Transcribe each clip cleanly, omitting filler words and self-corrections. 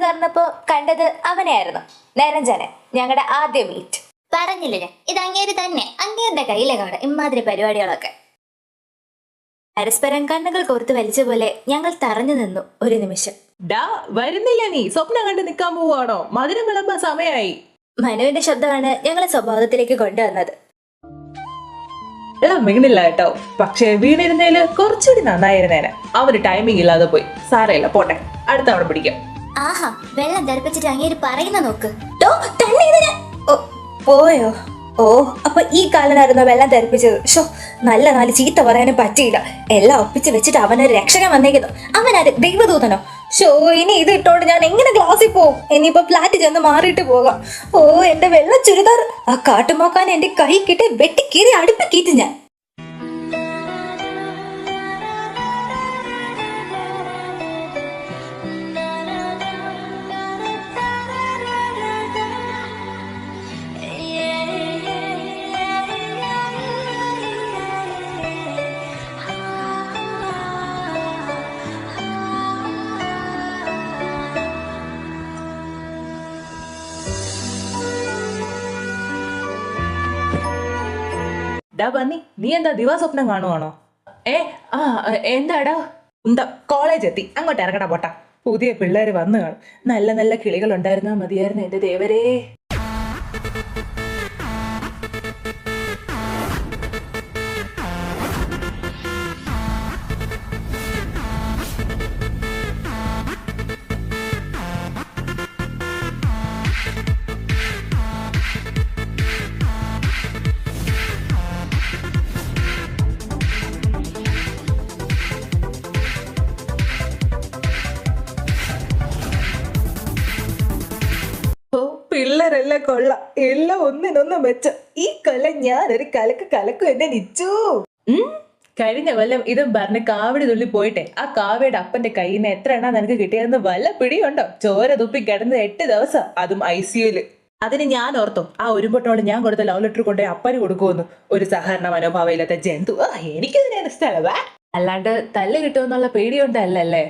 തുറന്നപ്പോ കണ്ടത് അവനെയായിരുന്നു, നിരഞ്ജനെ. ഞങ്ങളുടെ ആദ്യ മീറ്റ്. പറഞ്ഞില്ല ഞാൻ, ഇത് അങ്ങേര് തന്നെ. അങ്ങേരുടെ കയ്യിലെ കാണാം ഇമാതിരി പരിപാടികളൊക്കെ. പരസ്പരം കണ്ണുകൾ കോർത്ത് വലിച്ച പോലെ ഞങ്ങൾ തറഞ്ഞു നിന്നു ഒരു നിമിഷം. ഡാ വരുന്നില്ല, നീ സ്വപ്നം കണ്ട് നിൽക്കാൻ പോവാണോ? മധുരം വിളമ്പാൻ സമയമായി. മനുവിന്റെ ശബ്ദമാണ് ഞങ്ങളെ സ്വഭാവത്തിലേക്ക് കൊണ്ടുവന്നത്. എടാ വീണില്ല കേട്ടോ, പക്ഷെ വീണിരുന്നേല് കുറച്ചുകൂടി നന്നായിരുന്നേനെ. അവന് ടൈമിംഗ് ഇല്ലാതെ പോയി. സാരമില്ല, പോട്ടെ, അടുത്ത അവിടെ പിടിക്കാം. ആഹാ, വെള്ളം തെറിപ്പിച്ചിട്ട് അങ്ങേര് പറയുന്ന നോക്ക്. പോയോ? ഓ, അപ്പൊ ഈ കാലനായിരുന്നു വെള്ളം തെറിപ്പിച്ചത്. ഷോ, നല്ല നാല് ചീത്ത പറയാനും പറ്റിയില്ല. എല്ലാം ഒപ്പിച്ച് വെച്ചിട്ട് അവനൊരു രക്ഷകൻ വന്നേക്കുന്നു. അവനാര്, ദൈവദൂതനോ? ഷോ, ഇനി ഇത് ഇട്ടോണ്ട് ഞാൻ എങ്ങനെ ക്ലാസ്സിൽ പോവും? ഇനിയിപ്പോ ഫ്ലാറ്റ് ചെന്ന് മാറിയിട്ട് പോകാം. ഓ, എന്റെ വെള്ള ചുരിദാർ ആ കാട്ടുമോക്കാൻ എന്റെ കൈ കിട്ടി വെട്ടിക്കീറി അടുപ്പിക്കീറ്റ് ഞാൻ. ഡാ ബന്നി, നീ എന്താ ദിവാസ്വപ്നം കാണുവാണോ? ആ എന്താടാ? എന്താ കോളേജ് എത്തി, അങ്ങോട്ട് ഇറങ്ങടാ പോട്ടാ. പുതിയ പിള്ളേര് വന്നു കാണും. നല്ല നല്ല കിളികൾ ഉണ്ടായിരുന്നാ മതിയായിരുന്നു എന്റെ ദേവരേ. പിള്ളേരെല്ലാം കൊള്ളാം, എല്ലാം ഒന്നിനൊന്നും വെച്ച. ഈ കൊല്ലം ഞാനൊരു കലക്കും എന്നെ നിച്ചു. കഴിഞ്ഞ കൊല്ലം ഇതും പറഞ്ഞ് കാവടി തുള്ളി പോയിട്ടെ ആ കാവയുടെ അപ്പന്റെ കയ്യിൽ നിന്ന് എത്ര എണ്ണ നിനക്ക് കിട്ടിയതെന്ന് വല്ല പിടിയുണ്ടോ? ചോര തുപ്പി കിടന്നത് 8 ദിവസം, അതും ICUല്. അതിന് ഞാൻ ഓർത്തോ, ആ ഒരുമ്പട്ടോട് ഞാൻ കൊടുത്ത ലവ് ലെറ്റർ കൊണ്ടേ അപ്പന് കൊടുക്കുമെന്ന്. ഒരു സഹകരണ മനോഭാവം ഇല്ലാത്ത ജന്തു. എനിക്കതിനെ ഇഷ്ടമല്ല. അല്ലാണ്ട് തല്ല് കിട്ടുമെന്നുള്ള പേടിയുണ്ടല്ലേ?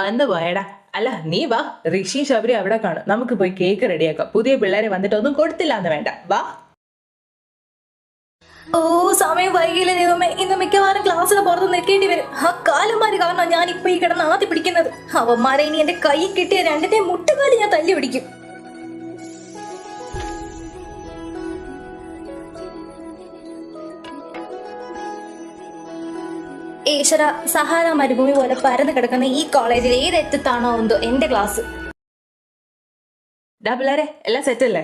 അന്ന് പോയടാ. അല്ല നീ വാ, ഋഷി ശബരി അവിടെ കാണും. നമുക്ക് പോയി കേക്ക് റെഡിയാക്കാം. പുതിയ പിള്ളേരെ വന്നിട്ട് ഒന്നും കൊടുത്തില്ല എന്ന് വേണ്ട, വാ. ഓ, സമയം വൈകിയില്ല ദൈവമേ. ഇന്ന് മിക്കവാറും ക്ലാസ്സിന് പുറത്ത് നിൽക്കേണ്ടി വരും. ആ കാലന്മാര് കാരണം ഞാൻ ഇപ്പൊ ഈ കിടന്ന് ആദ്യം പിടിക്കുന്നത്. അവന്മാരെ ഇനി എന്റെ കൈ കിട്ടിയ രണ്ടിന്റെ മുട്ടുകാലി ഞാൻ തല്ലി പിടിക്കും. ഈശ്വര, സഹാര മരുഭൂമി പോലെ പരന്ന് കിടക്കുന്ന ഈ കോളേജിൽ ഏതെത്താണോ എന്തോ എന്റെ ക്ലാസ്. ഡാ പിള്ളേരെ, എല്ലാം സെറ്റ് അല്ലേ?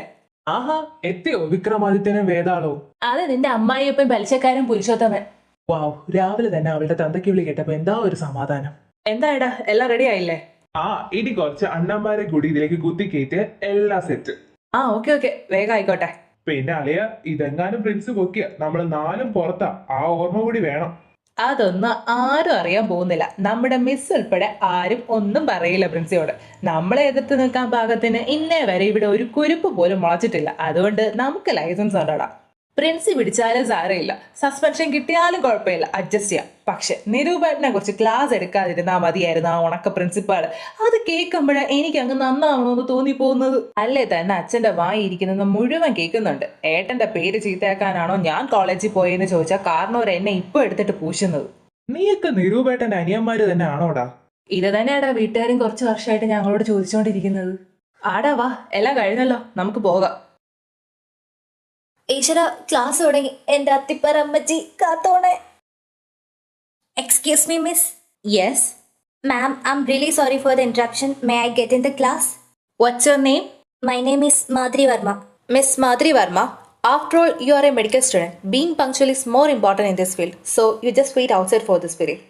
ആഹാ, എത്തിയോ വിക്രമാദിത്യനും വേദാളോ? അത് നിന്റെ അമ്മായിയപ്പൻ പലിശക്കാരൻ പുരുഷോത്തമൻ. വാവ്, രാവിലെ തന്നെ അവളുടെ തന്തയ്ക്ക് വിളി കേട്ടപ്പോ എന്താ ഒരു സമാധാനം. എന്താടാ, എല്ലാം റെഡി ആയില്ലേ? ആ, ഇനി കുറച്ച് അണ്ണന്മാരെ കൂടി ഇതിലേക്ക് കുത്തിക്കേറ്റ് എല്ലാം സെറ്റ്. ഓക്കെ, വേഗം ആയിക്കോട്ടെ. പിന്നെ അളിയ, ഇതെങ്ങാനും പ്രിൻസ് പൊക്കിയ നമ്മള് 4 പുറത്താ. ആ ഓർമ്മ കൂടി വേണം. അതൊന്നും ആരും അറിയാൻ പോകുന്നില്ല. നമ്മുടെ മിസ് ഉൾപ്പെടെ ആരും ഒന്നും പറയില്ല പ്രിൻസിയോട്. നമ്മളെ എതിർത്ത് നിൽക്കാൻ പാകത്തിന് ഇന്നേ വരെ ഇവിടെ ഒരു കുരുപ്പ് പോലും മുളച്ചിട്ടില്ല. അതുകൊണ്ട് നമുക്ക് ലൈസൻസ് ഉണ്ടോടാ. പ്രിൻസി പിടിച്ചാലും സാരമില്ല, സസ്പെൻഷൻ കിട്ടിയാലും കുഴപ്പമില്ല, അഡ്ജസ്റ്റ് ചെയ്യാം. പക്ഷെ നിരൂപണനെ കുറിച്ച് ക്ലാസ് എടുക്കാതിരുന്നാ മതിയായിരുന്നു ആ ഉണക്ക പ്രിൻസിപ്പാള്. അത് കേൾക്കുമ്പോഴേ എനിക്ക് അങ്ങ് നന്നാവണമെന്ന് തോന്നിപ്പോകുന്നത്. അല്ലേ തന്നെ അച്ഛന്റെ വായിരിക്കുന്നത് മുഴുവൻ കേൾക്കുന്നുണ്ട്. ഏട്ടന്റെ പേര് ചീത്തയാക്കാനാണോ ഞാൻ കോളേജിൽ പോയെന്ന് ചോദിച്ചാൽ കാരണവർ എന്നെ ഇപ്പൊ എടുത്തിട്ട് പൂശുന്നത്. നീയൊക്കെ നിരൂപേട്ടന്റെ അനിയന്മാര് തന്നെ ആണോടാ? ഇത് തന്നെയാടാ വീട്ടുകാരും കുറച്ച് വർഷമായിട്ട് ഞങ്ങളോട് ചോദിച്ചുകൊണ്ടിരിക്കുന്നത്. ആടാ വാ, എല്ലാം കഴിഞ്ഞല്ലോ, നമുക്ക് പോകാം. ഈശ്വര, ക്ലാസ് തുടങ്ങി. എന്റെ അത്തിപ്പറമ്മച്ചി കാത്തോണേ. Excuse me miss. Yes ma'am, I am really sorry for the interruption. May I get in the class? What's your name? My name is Madhuri Verma. Miss Madhuri Verma, after all, you are a medical student. Being punctual is more important in this field. So, you just wait outside for this period.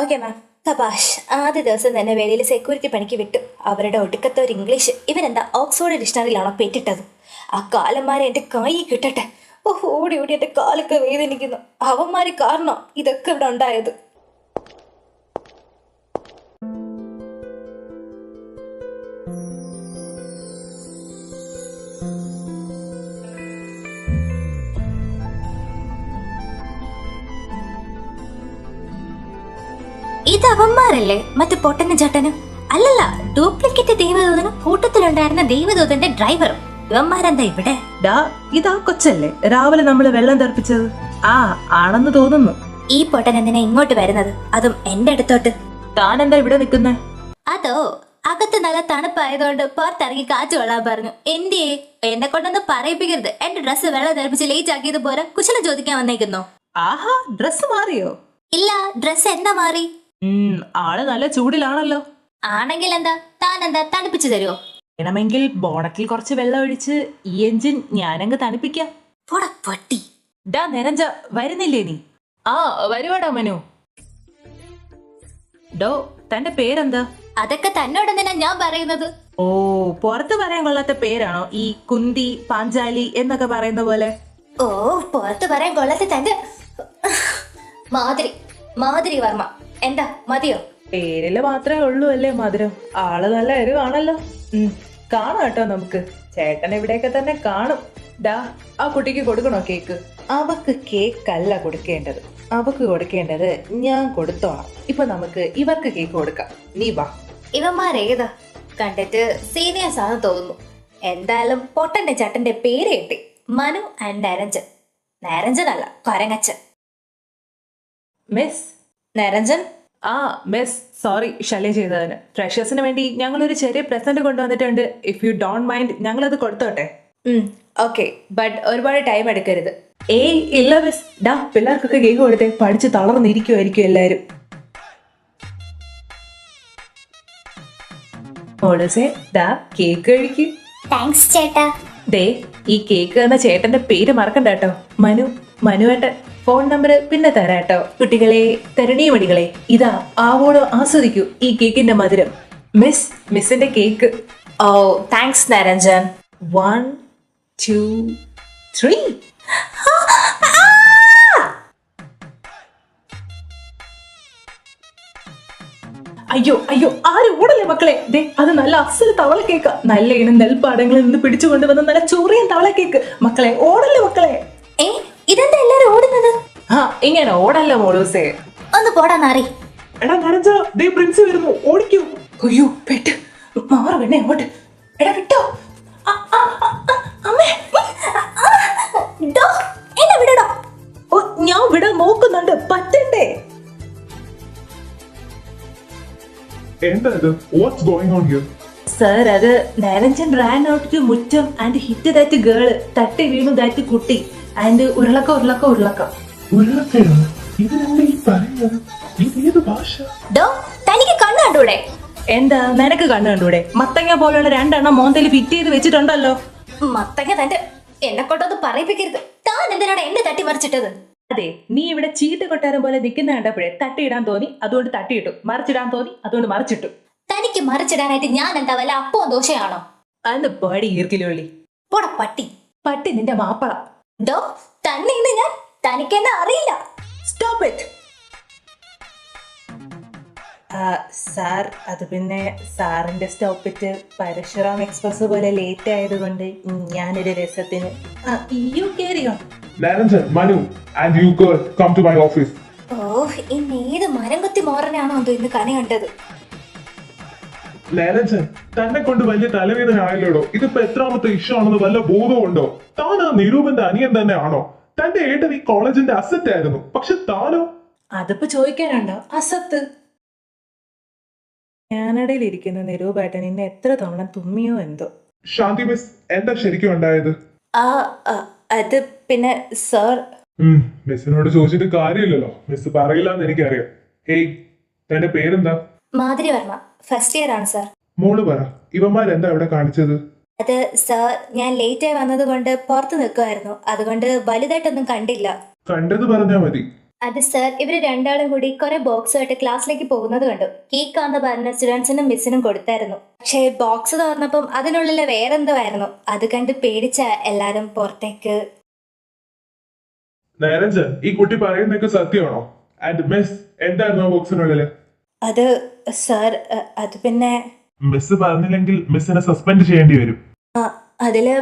Okay ma'am. Tapash, ആദ്യ ദിവസം തന്നെ വെളിയിൽ security പണിക്ക് വിട്ടു. അവരുടെ ഒടുക്കത്തെ ഒരു English. ഇവരെന്താ ഓക്സ്ഫോർഡ് ഡിക്ഷണറിയിലാണോ പെറ്റിട്ടത്? ആ കാലന്മാരെ എന്റെ കൈ കിട്ടട്ടെ. ഓടി എന്റെ കാലൊക്കെ വേദനിക്കുന്നു. അവന്മാര് കാരണം ഇതൊക്കെ ഇവിടെ ഉണ്ടായത്. ഇത് അവന്മാരല്ലേ മറ്റു പൊട്ടനും ചട്ടനും? അല്ലല്ല, ഡ്യൂപ്ലിക്കേറ്റ് ദൈവദൂതനും കൂട്ടത്തിലുണ്ടായിരുന്ന ദൈവദൂതന്റെ ഡ്രൈവറും. ഇവന്മാരെന്താ ഇവിടെ? ഡാ ഇതാ കൊച്ചല്ലേ രാവിലെ നമ്മള് വെള്ളം തെറിപ്പിച്ചത്? ആ ആണെന്ന് തോന്നുന്നു. ഈ പൊട്ടൻ എന്തിനാ ഇങ്ങോട്ട് വരുന്നത്, അതും എന്റെ അടുത്തോട്ട്? താൻ എന്താ ഇവിടെ നിൽക്കുന്നേ? അതോ, അകത്ത് നല്ല തണുപ്പായതുകൊണ്ട് പുറത്തിറങ്ങി കാറ്റ് കൊള്ളാൻ പറഞ്ഞു. എന്തിയേ? എന്നെ കൊണ്ടൊന്ന് പറയിപ്പിക്കരുത്. എന്റെ ഡ്രസ്സ് വെള്ളം തെറിപ്പിച്ച് ലേറ്റ് ആക്കിയത് പോരാ കുശലം ചോദിക്കാൻ വന്നേക്കുന്നോ? ആഹാ, ഡ്രസ് മാറിയോ? ഇല്ല, ഡ്രസ്സ് എന്താ മാറി? ആള് നല്ല ചൂടിലാണല്ലോ. ആണെങ്കിൽ എന്താ, താൻ എന്താ തണുപ്പിച്ചു തരുമോ? വേണമെങ്കിൽ ബോണറ്റിൽ കുറച്ച് വെള്ളം ഒഴിച്ച് ഈ എഞ്ചിൻ ഞാനങ്ങ് തണുപ്പിക്കാം. പോടാ പട്ടി. ഡാ നിരഞ്ജ, വരുന്നില്ലേ നീ? ആ വരുവാടാ മനു. ഡോ തന്റെ പേരെന്താ? അതൊക്കെ തന്നോടെന്തിനാ ഞാൻ പറയുന്നത്? ഓ, പുറത്ത് പറയാൻ കൊള്ളാത്ത പേരാണോ ഈ കുന്തി പാഞ്ചാലി എന്നൊക്കെ പറയുന്ന പോലെ? ഓ, പുറത്ത് പറയാൻ കൊള്ളത്തെ തന്റെ മാതിരി വർമ്മ. എന്താ മതിയോ? പേരില് മാത്രമേ ഉള്ളൂ അല്ലേ മധുരം. ആള് നല്ല എരിവാണല്ലോ. കാണാം കേട്ടോ നമുക്ക്. ചേട്ടൻ ഇവിടെയൊക്കെ തന്നെ കാണും. ഡാ ആ കുട്ടിക്ക് കൊടുക്കണോ കേക്ക്? അവക്ക് കേക്കല്ല കൊടുക്കേണ്ടത്, അവക്ക് കൊടുക്കേണ്ടത് ഞാൻ കൊടുത്തോളാം. ഇപ്പൊ നമുക്ക് ഇവർക്ക് കേക്ക് കൊടുക്കാം. നീ വാ. ഇവന്മാരേതാ? കണ്ടിട്ട് സീനിയേഴ്സ് ആണെന്ന് തോന്നുന്നു. എന്തായാലും പൊട്ടന്റെ ചട്ടന്റെ പേര് കിട്ടി. മനു ആൻഡ് നരഞ്ജൻ. നരഞ്ജനല്ല, കൊരങ്ങച്ചൻ. മിസ് നരഞ്ജൻ? ആ മിസ്, സോറി ശല്യം ചെയ്തതിന്. ഫ്രഷേഴ്സിന് വേണ്ടി ഞങ്ങളൊരു ചെറിയ പ്രസന്റ് കൊണ്ടുവന്നിട്ടുണ്ട്. ഇഫ് യു ഡോണ്ട് മൈൻഡ് ഞങ്ങളത് കൊടുത്തോട്ടെ? ഓക്കെ, ബട്ട് ഒരുപാട് ടൈം എടുക്കരുത്. ഏയ് ഇല്ല മിസ്. ഡാ പിള്ളേർക്കൊക്കെ കേക്ക് കൊടുത്തേ. പഠിച്ച് തളർന്നിരിക്കുമായിരിക്കും എല്ലാരും. മോളൂസേ ദാ കേക്ക് കഴിക്കും. താങ്ക്സ് ചേട്ടാ. ദേ ഈ കേക്ക് എന്ന ചേട്ടന്റെ പേര് മറക്കണ്ട കേട്ടോ. മനുവേട്ടൻ. ഫോൺ നമ്പർ പിന്നെ തരാട്ടോ. കുട്ടികളെ, തരുണീമണികളെ, ഇതാ ആവോളം ആസ്വദിക്കൂ ഈ കേക്കിന്റെ മധുരം. മിസ്സിന്റെ കേക്ക്. ഓ താങ്ക്സ് നരഞ്ജൻ. 1 2 3. അയ്യോ അയ്യോ, ആരും ഓടല്ലേ മക്കളെ. ദേ അത് നല്ല അസല് തവള കേക്ക്. നല്ല ഇനം നെൽപ്പാടങ്ങളിൽ നിന്ന് പിടിച്ചു കൊണ്ടുവന്ന നല്ല ചൊറിയൻ തവള കേക്ക്. മക്കളെ ഓടല്ലേ മക്കളെ. ഇതെന്താ എല്ലാരും ഓടുന്നത്? ആ ഇങ്ങനെ ഓടല്ല മോളൂസേ. ഒന്ന് പോടാ നാറി. എടാ നരഞ്ച, ദേ പ്രിൻസ് വരുന്നു, ഓടിക്കൂ. അയ്യോ പെട്ട് മാറ വേണേ അങ്ങോട്ട്. എടാ വിട്ടോ. അമ്മേ എന്നെ വിടടോ. ഓ ഞാൻ വിടാൻ നോക്കുന്നുണ്ട്, പറ്റണ്ടേ? എന്താ ഇത്? What's going on here? Sir, അത് നരഞ്ജൻ റാൻ ഔട്ട് ടു മുറ്റം ആൻഡ് ഹിറ്റ് ദാറ്റ് ഗേൾ. തട്ടി വീണു ദാറ്റ് കുട്ടി ആൻഡ് ഉരുളക്കം. ഉരുളക്കിഴങ്ങ്? ഇതിനെന്താ ഈ പറയുന്നത്? ഇത് ഏത് ഭാഷ? തനിക്ക് കണ്ണു കണ്ടൂടെ? എന്താ നിനക്ക് കണ്ണു കണ്ടൂടെ? മത്തങ്ങ പോലുള്ള 2 എണ്ണം മോന്തയിൽ ഫിറ്റ് ചെയ്ത് വെച്ചിട്ടുണ്ടല്ലോ. മത്തങ്ങ തന്റെ. എന്നെ കൊണ്ടൊന്ന് പറയിപ്പിക്കരുത്. താൻ എന്തിനാണ് എന്നെ തട്ടിമറിച്ചിട്ടത്? അതെ, നീ ഇവിടെ ചീട്ട് കൊട്ടാരം പോലെ നിൽക്കുന്ന കണ്ടപ്പോഴേ തട്ടിയിടാൻ തോന്നി, അതുകൊണ്ട് തട്ടിയിട്ടു. മറിച്ചിടാൻ തോന്നി, അതുകൊണ്ട് മറിച്ചിട്ടു. തനിക്ക് മറിച്ചിടാനായിട്ട് ഞാൻ എന്താ വല്ല അപ്പവും ദോശയാണോ? അന്ന് പാടി ഈർക്കിലോളി. പോടാ പട്ടി. പട്ടി നിന്റെ മാപ്പള. തന്നെ ഇന്ന് ഞാൻ. തനിക്കെന്നെ അറിയില്ല. Stop it. സാർ, അത് പിന്നെ സാറിന്റെ സ്റ്റോപ്പിറ്റ് പരശുറാം എക്സ്പ്രസ് പോലെ ലേറ്റ് ആയതുകൊണ്ട് ഞാനൊരു രസത്തിന്. You carry on. Niranjan, Manu and you girl come to my office. ഓ, ഇന്ന് ഏത് മരം കുത്തി മോറനാണോ എന്തോ ഇന്ന് കണി കണ്ടത്. നരഞ്ചൻ, തന്നെ കൊണ്ട് വലിയ തലവേദന ആയല്ലോടോ. ഇതിപ്പോ എത്രാമത്തെ ഇഷ്യൂ ആണെന്ന് വല്ല ബോധമുണ്ടോ? താൻ ആ നിരൂപന്റെ അനിയൻ തന്നെ ആണോ? തന്റെ ഏട്ടൻ ഈ കോളേജിന്റെ അസറ്റ് ആയിരുന്നു, പക്ഷെ താനോ? അതിപ്പോ ചോദിക്കാനുണ്ടോ? അസത്ത്. കാനഡയിൽ ഇരിക്കുന്ന നിരൂപേട്ടൻ ഇന്ന് എത്ര തവണ തുമ്മിയോ എന്തോ. ശാന്തി മിസ്, എന്താ ശരിക്കും ഉണ്ടായത്? അത് പിന്നെ സർ. മിസ്സിനോട് ചോദിച്ചിട്ട് കാര്യമില്ലല്ലോ. മിസ് പറയില്ലാന്ന് എനിക്കറിയാം. ഹേയ്, തന്റെ പേരെന്താ? മാതിരി വർമ്മ. ഫസ്റ്റ് ഇയർ ആണ് സർ. മോള് പറ, ഇവന്മാരെന്താ ഇവിടെ കാണിച്ചത്? അത് സർ, ഞാൻ ലേറ്റ് ആയി വന്നത് കൊണ്ട് പുറത്ത് നിൽക്കുമായിരുന്നു. അതുകൊണ്ട് വലുതായിട്ടൊന്നും കണ്ടില്ല. കണ്ടത് പറഞ്ഞാ മതി. അത് സർ, ഇവര് രണ്ടാളും കൂടി കുറെ ബോക്സുമായിട്ട് ക്ലാസ്സിലേക്ക് പോകുന്നത് കണ്ടു. കേക്ക് ആണെന്ന് പറഞ്ഞ സ്റ്റുഡൻസിനും മിസ്സിനും കൊടുത്തായിരുന്നു. പക്ഷേ ബോക്സ് തുറന്നപ്പം അതിനുള്ളിൽ വേറെന്തോ ആയിരുന്നു. അത് കണ്ട് പേടിച്ച എല്ലാരും പുറത്തേക്ക്. നരഞ്ചൻ, ഈ കുട്ടി പറയുന്നതൊക്കെ സത്യമാണോ? ആൻഡ് മിസ്, എന്തായിരുന്നു ആ ബോക്സിനുള്ളില്? അത് സർ, അത് പിന്നെ മിസ് പറഞ്ഞില്ലെങ്കിൽ മിസ്സിനെ സസ്പെൻഡ് ചെയ്യേണ്ടി വരും. അതില്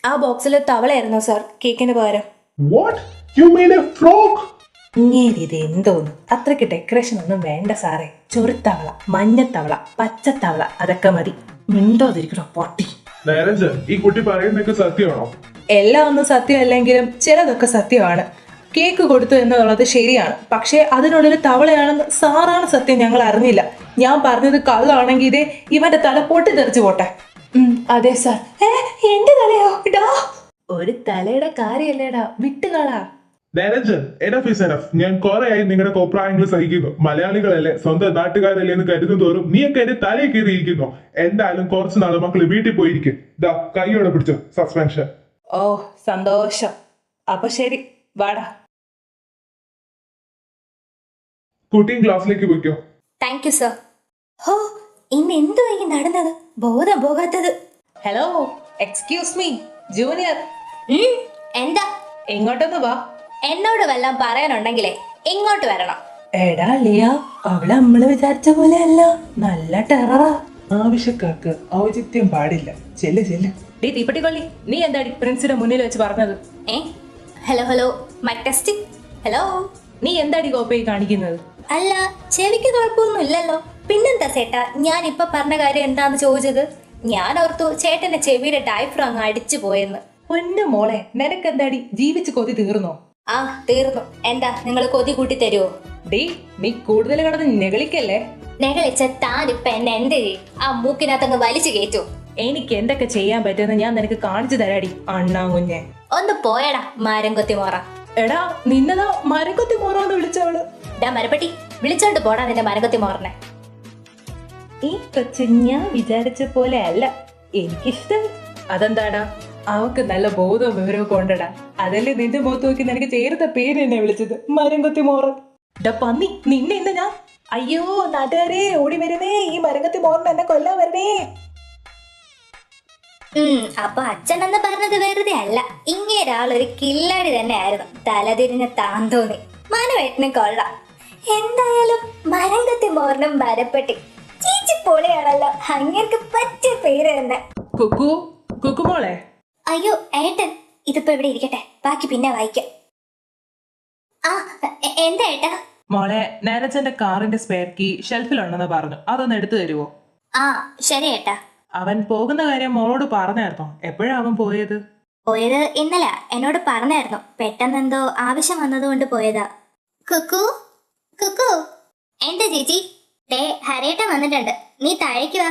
ആ ബോക്സിൽ തവളയായിരുന്നു സർ, കേക്കിന് പകരം. What? You mean a frog? ഇങ്ങേരിത് എന്തോന്ന്, അത്രയ്ക്ക് ഡെക്കറേഷൻ ഒന്നും വേണ്ട സാറേ. ചൊറുത്തവള, മഞ്ഞത്തവള, പച്ചത്തവള അതൊക്കെ മതി. മിണ്ടോതിരിക്കണോ പൊട്ടി. നിരഞ്ജൻ, ഈ കുട്ടി പറയുന്നതൊക്കെ സത്യമാണോ? എല്ലാം ഒന്നും സത്യമല്ലെങ്കിലും ചിലതൊക്കെ സത്യമാണ്. കേക്ക് കൊടുത്തു എന്നുള്ളത് ശരിയാണ്, പക്ഷേ അതിനുള്ളിൽ തവളയാണെന്ന് സാറാണ് സത്യം, ഞങ്ങൾ അറിഞ്ഞില്ല. ഞാൻ പറഞ്ഞത് കള്ളാണെങ്കിൽ ഇതേ ഇവന്റെ തല പൊട്ടിത്തെറിച്ചു പോട്ടെ. അതെ സാർ. എന്റെ തലയോ? ഡാ, ഒരു തലയുടെ കാര്യല്ലേടാ, വിട്ടുകളാ. Niranjan, enough is enough. ഞാൻ കുറെയായി നിങ്ങളുടെ കോപ്രായങ്ങൾ സഹിക്കുന്നു. മലയാളികളല്ലേ, സ്വന്തം നാട്ടുകാരല്ലേ എന്ന് കരുതും തോറും നീയൊക്കെ എന്റെ തലയിൽ കയറിയിരിക്കുന്നു. എന്തായാലും കുറച്ച് നാള് മക്കള് വീട്ടിൽ പോയിരിക്കും. ദാ കൈയോടെ പിടിച്ചോ, സസ്പെൻഷൻ. ഓ സന്തോഷം. അപ്പൊ ശരി, വാടാ. കുട്ടിയും ക്ലാസ്സിലേക്ക് പോയിക്കോ. Thank you sir. ഹോ, ഇന്ന് എന്തുവാ ഈ നടന്നത്? ബോധം പോകാത്തത്. Hello, excuse me junior. എന്താ? എങ്ങോട്ടൊന്ന് വാ. എന്നോട് വല്ലതും പറയാനുണ്ടെങ്കിലേ ഇങ്ങോട്ട് വരണം. എടാ ലിയ, അവള് നമ്മള് വിചാരിച്ച പോലെ അല്ല, നല്ല ടെററാ. ആവശ്യക്കാർക്ക് ഔചിത്യം പാടില്ല. ചെല്ല് ചെല്ല്. ഡീ തീപ്പെട്ടിക്കൊള്ളി, നീ എന്താടി പ്രിൻസിന്റെ മുന്നിൽ വെച്ച് പറഞ്ഞത്? Hello hello, mike testing. Hello. നീ എന്താടി കോപ്പയിൽ കാണിക്കുന്നത്? അല്ല, ചെവിക്ക് കുഴപ്പമൊന്നും ഇല്ലല്ലോ. പിന്നെന്താ ചേട്ടാ ഞാൻ ഇപ്പൊ പറഞ്ഞ കാര്യം എന്താന്ന് ചോദിച്ചത്? ഞാൻ ഓർത്തു ചേട്ടന്റെ ചെവിയുടെ ഡയഫ്രം അങ്ങ് അടിച്ചു പോയെന്ന്. പൊന്നു മോളെ, നിനക്കെന്താടി ജീവിച്ച് കൊതി തീർന്നോ? ആ, തീർന്നു. എന്താ നിങ്ങൾ കൊതി കൂട്ടി തരുവോ? ഡീ, നീ കൂടുതൽ കിടന്ന് നെകളിക്കല്ലേ. നെകളിച്ച താനിപ്പ എന്നെ എന്ത് ചെയ്യും? ആ മൂക്കിനകത്തങ്ങ് വലിച്ചു കയറ്റു. എനിക്ക് എന്തൊക്കെ ചെയ്യാൻ പറ്റുമെന്ന് ഞാൻ നിനക്ക് കാണിച്ചു തരാടി, അണ്ണാ കുഞ്ഞെ. ഒന്ന് പോയടാ മരം കൊത്തി മോറ. എടാ, നിന്നതാ മരക്കൊത്തി മോറോന്ന് വിളിച്ചവള്. ഡാ മരപ്പട്ടി, വിളിച്ചോണ്ട് പോടാ നിന്റെ മരം കൊത്തി മോറനെ. ഈ കൊച്ചു ഞാൻ വിചാരിച്ച പോലെ അല്ല, എനിക്കിഷ്ടം. അതെന്താടാ? അവക്ക് നല്ല ബോധവും വിവരവും കൊണ്ടടാ. അതല്ലേ നിന്റെ മുഖത്ത് നോക്കി നിനക്ക് ചേർത്ത പേര് എന്നെ വിളിച്ചത്, മരം കൊത്തി മോറൻ. ഡാ പന്നി, നിന്നെ ഇന്ന് ഞാൻ. അയ്യോ നാട്ടുകാരെ, ഓടി വരണേ, ഈ മരം കൊത്തി മോറൻ എന്നെ കൊല്ലാൻ വരണേ. അപ്പൊ അച്ഛൻ എന്ന് പറഞ്ഞത് വെറുതെ അല്ല, ഇങ്ങേരാളൊരു കില്ലാടി തന്നെ ആയിരുന്നു. തലതിരിഞ്ഞ താന്തോന്നി. മനവേട്ടനും കൊള്ളാം. എന്തായാലും മരം കത്തി മോറിനും മരപ്പെട്ടി ചീച്ചി പൊളിയാണല്ലോ. അങ്ങേർക്ക് പറ്റിയ പേര് തന്നെ. കുക്കു, കുക്കുമോളെ. അയ്യോ ഏട്ടൻ, ഇതിപ്പോ ഇവിടെ ഇരിക്കട്ടെ, ബാക്കി പിന്നെ വായിക്കാം. ആ, എന്താ ഏട്ടാ? മോളെ, നരച്ചന്റെ കാറിന്റെ സ്പെയർ കീ ഷെൽഫിലുണ്ടെന്ന് പറഞ്ഞു, അതൊന്ന് എടുത്തു തരുവോ? ആ ശരി ഏട്ടാ. അവൻ പോകുന്ന കാര്യം മോളോട് പറഞ്ഞായിരുന്നോ? എപ്പോഴാ അവൻ പോയത്? പോയത് ഇന്നലെ, എന്നോട് പറഞ്ഞായിരുന്നു. പെട്ടെന്ന് എന്തോ ആവശ്യം വന്നതുകൊണ്ട് പോയതാ. കുക്കു കുക്കു. എന്താ ചേച്ചി? ഹരേട്ടൻ വന്നിട്ടുണ്ട്, നീ താഴേക്ക് വാ.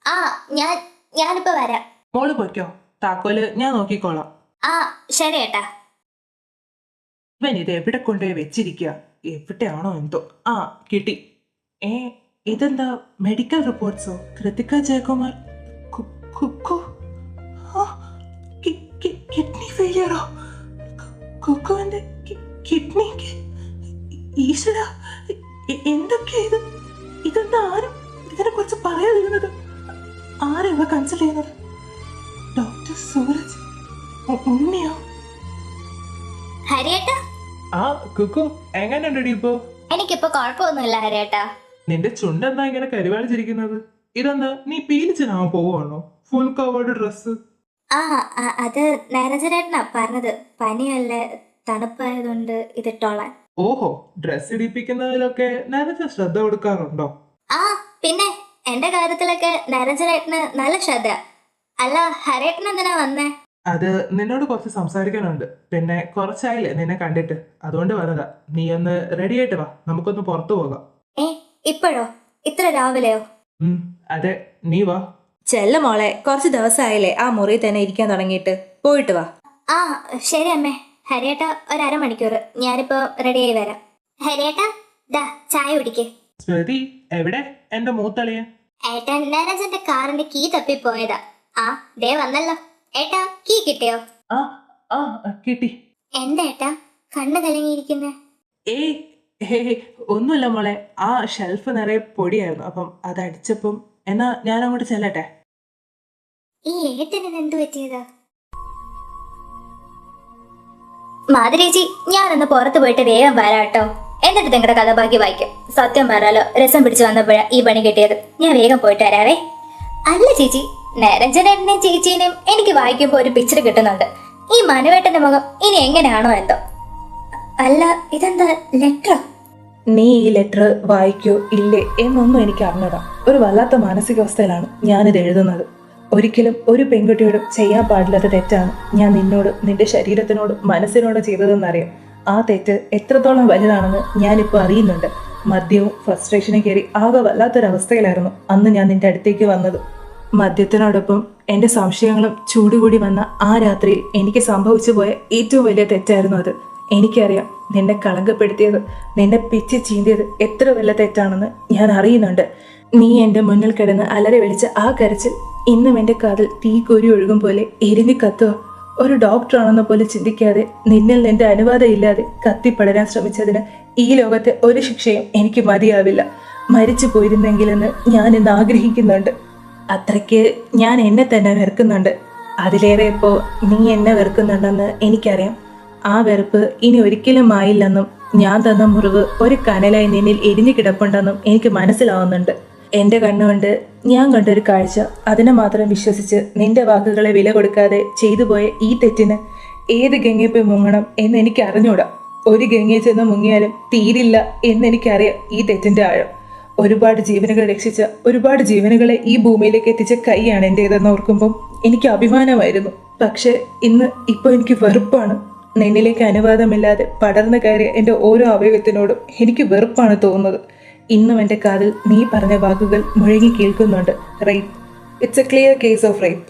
ആ, ഞാനിപ്പോ വരാം. മോള് പൊയ്ക്കോ, താക്കോല് ഞാൻ നോക്കിക്കോളാം. ആ ശരി ഏട്ടാ. ഇവൻ ഇത് എവിടെ കൊണ്ടുപോയി വെച്ചിരിക്കുക? എവിടെയാണോ എന്തോ. ആ, കിട്ടി. ഇതെന്താ മെഡിക്കൽ റിപ്പോർട്ട്സോ? കൃതിക ജയകുമാർ, കുക്കു. കിഡ്നി ഫെയിലിയറോ? കുക്കുവിന്റെ കിഡ്നിക്ക്. ഈശ്വര, എന്തൊക്കെയാ ഇത്? ഇതെന്താ ആരും ഇതിനെ കുറിച്ച് പറയാതിരുന്നത്? ആരാ ഇവ കൺസൾട്ട് ചെയ്യുന്നത്? ഡോക്ടർ സൂരജ്, ഉണ്ണിയോ? ഹരിയേട്ടാ. ആ കുക്കു, എങ്ങനെയുണ്ടടി ഇപ്പോ? എനിക്കിപ്പോ കുഴപ്പമൊന്നുമില്ല ഹരിയേട്ടാ. നിന്റെ ചുണ്ടെന്താ ഇങ്ങനെ കരുവാളിച്ചിരിക്കുന്നത്? ഇതെന്താ, നീ പീലിച്ചിനാവാൻ പോവാണോ? Full covered dress. ആ, അത് നരജനേട്ടനാ പറഞ്ഞത്. പനിയല്ലേ, തണുപ്പായതുകൊണ്ട് ഇതിട്ടോളാൻ. ഓഹോ, ഡ്രസ് ഇടിപ്പിക്കുന്നതിലൊക്കെ നരജ ശ്രദ്ധ കൊടുക്കാറുണ്ടോ? ആ പിന്നെ, എന്റെ കാര്യത്തിലൊക്കെ നരജനേട്ടന് നല്ല ശ്രദ്ധ. അല്ല, ഹരേട്ടൻ എന്തിനാ വന്നേ? അത് നിന്നോട് കുറച്ച് സംസാരിക്കാനുണ്ട്. പിന്നെ കുറച്ചായില്ലേ നിന്നെ കണ്ടിട്ട്, അതുകൊണ്ട് വന്നതാ. നീ ഒന്ന് റെഡി ആയിട്ട് വാ, നമുക്കൊന്ന് പുറത്തു പോകാം. ഇപ്പോഴോ? ഇത്ര രാവിലെയോ? അതെ, നീ വാ. ചെല്ല മോളെ, കുറച്ച് ദിവസമായില്ലേ ആ മുറി തന്നെ ഇരിക്കാൻ തുടങ്ങിയിട്ട്. പോയിട്ട് വാ. ആ ശരി അമ്മേ. ഹരിയേട്ടാ, ഒരു അരമണിക്കൂർ, ഞാനിപ്പോ റെഡിയായി വരാം. ഹരിയേട്ടാ, ദാ ചായ കുടിക്കേ. സ്മൃതി എവിടെ? എന്റെ മൂത്തളിയ. ഏട്ടൻ നരജന്റെ കാറിന്റെ കീ തപ്പിപ്പോയതാ. ആ ദേ വന്നല്ലോ. ഏട്ടാ, കീ കിട്ടിയോ? ആ കിട്ടി. എന്താ ഏട്ടാ കണ്ണ് കലങ്ങിയിരിക്കുന്നേ? ഒന്നുമില്ല മോളെ, ആ ഷെൽഫ് നിറയെ പൊടിയായിരുന്നു, അപ്പം അതടിച്ചപ്പം. എന്നാ ഞാൻ അങ്ങോട്ട് ചെല്ലട്ടെ. ഈ ഏട്ടന് എന്ത് പറ്റിയതാ? മാധുരേച്ചി, ഞാനൊന്ന് പുറത്തു പോയിട്ട് വേഗം വരാട്ടോ. എന്നിട്ട് നിങ്ങളുടെ കഥ ബാക്കി വായിക്കും. സത്യം പറയാലോ, രസം പിടിച്ചു വന്നപ്പോഴാ ഈ പണി കിട്ടിയത്. ഞാൻ വേഗം പോയിട്ട് വരാവേ. അല്ല ചേച്ചി, നിരഞ്ജനേട്ടനെയും ചേച്ചീനെയും എനിക്ക് വായിക്കുമ്പോ ഒരു പിക്ചർ കിട്ടുന്നുണ്ട്. ഈ മനുവേട്ടന്റെ മുഖം ഇനി എങ്ങനെയാണോ എന്തോ. അല്ല ഇതെന്താ ലെറ്റർ? നീ ഈ ലെറ്റർ വായിക്കോ ഇല്ലേ എന്നൊന്നും എനിക്ക് അറിഞ്ഞതാ. ഒരു വല്ലാത്ത മാനസികാവസ്ഥയിലാണ് ഞാനിത് എഴുതുന്നത്. ഒരിക്കലും ഒരു പെൺകുട്ടിയോടും ചെയ്യാൻ പാടില്ലാത്ത തെറ്റാണ് ഞാൻ നിന്നോട്, നിന്റെ ശരീരത്തിനോടും മനസ്സിനോടും ചെയ്തതെന്നറിയാം. ആ തെറ്റ് എത്രത്തോളം വലുതാണെന്ന് ഞാനിപ്പോൾ അറിയുന്നുണ്ട്. മദ്യവും ഫ്രസ്ട്രേഷനും കയറി ആകെ വല്ലാത്തൊരവസ്ഥയിലായിരുന്നു അന്ന് ഞാൻ നിന്റെ അടുത്തേക്ക് വന്നത്. മദ്യത്തിനോടൊപ്പം എൻ്റെ സംശയങ്ങളും ചൂടുകൂടി വന്ന ആ രാത്രിയിൽ എനിക്ക് സംഭവിച്ചു പോയ ഏറ്റവും വലിയ തെറ്റായിരുന്നു അത്. എനിക്കറിയാം നിന്നെ കളങ്കപ്പെടുത്തിയത്, നിന്നെ പിച്ച് ചീന്തിയത് എത്ര വലിയ തെറ്റാണെന്ന് ഞാൻ അറിയുന്നുണ്ട്. നീ എൻ്റെ മുന്നിൽ കിടന്ന് അലറി വിളിച്ച ആ കരച്ചിൽ ഇന്നും എൻ്റെ കാതിൽ തീ കോരി ഒഴുകും പോലെ എരിഞ്ഞു കത്തുക. ഒരു ഡോക്ടറാണെന്ന പോലെ ചിന്തിക്കാതെ നിന്നിൽ നിന്റെ അനുവാദം ഇല്ലാതെ കത്തിപ്പടരാൻ ശ്രമിച്ചതിന് ഈ ലോകത്തെ ഒരു ശിക്ഷയും എനിക്ക് മതിയാവില്ല. മരിച്ചു പോയിരുന്നെങ്കിലെന്ന് ഞാൻ ഇന്ന് ആഗ്രഹിക്കുന്നുണ്ട്. അത്രയ്ക്ക് ഞാൻ എന്നെ തന്നെ വെറുക്കുന്നുണ്ട്. അതിലേറെ ഇപ്പോൾ നീ എന്നെ വെറുക്കുന്നുണ്ടെന്ന് എനിക്കറിയാം. ആ വെറുപ്പ് ഇനി ഒരിക്കലും ആയില്ലെന്നും ഞാൻ തന്ന മുറിവ് ഒരു കനലായി നിന്നിൽ എരിഞ്ഞു കിടപ്പുണ്ടെന്നും എനിക്ക് മനസ്സിലാവുന്നുണ്ട്. എൻ്റെ കണ്ണുകൊണ്ട് ഞാൻ കണ്ടൊരു കാഴ്ച, അതിനെ മാത്രം വിശ്വസിച്ച് നിന്റെ വാക്കുകളെ വില കൊടുക്കാതെ ചെയ്തു പോയ ഈ തെറ്റിന് ഏത് ഗംഗയിൽ പോയി മുങ്ങണം എന്ന് എനിക്ക് അറിഞ്ഞൂടാ. ഒരു ഗംഗയിൽ ചെന്ന് മുങ്ങിയാലും തീരില്ല എന്നെനിക്കറിയാം ഈ തെറ്റിന്റെ ആഴം. ഒരുപാട് ജീവനുകൾ രക്ഷിച്ച, ഒരുപാട് ജീവനുകളെ ഈ ഭൂമിയിലേക്ക് എത്തിച്ച കൈയാണ് എൻ്റേതെന്ന് ഓർക്കുമ്പം എനിക്ക് അഭിമാനമായിരുന്നു. പക്ഷെ ഇപ്പോൾ എനിക്ക് വെറുപ്പാണ്. നിന്നിലേക്ക് അനുവാദമില്ലാതെ പടർന്നു കയറിയ എൻ്റെ ഓരോ അവയവത്തിനോടും എനിക്ക് വെറുപ്പാണ് തോന്നുന്നത്. ഇന്നും എൻ്റെ കാതിൽ നീ പറഞ്ഞ വാക്കുകൾ മുഴങ്ങി കേൾക്കുന്നുണ്ട്. Rape, it's A clear case of rape.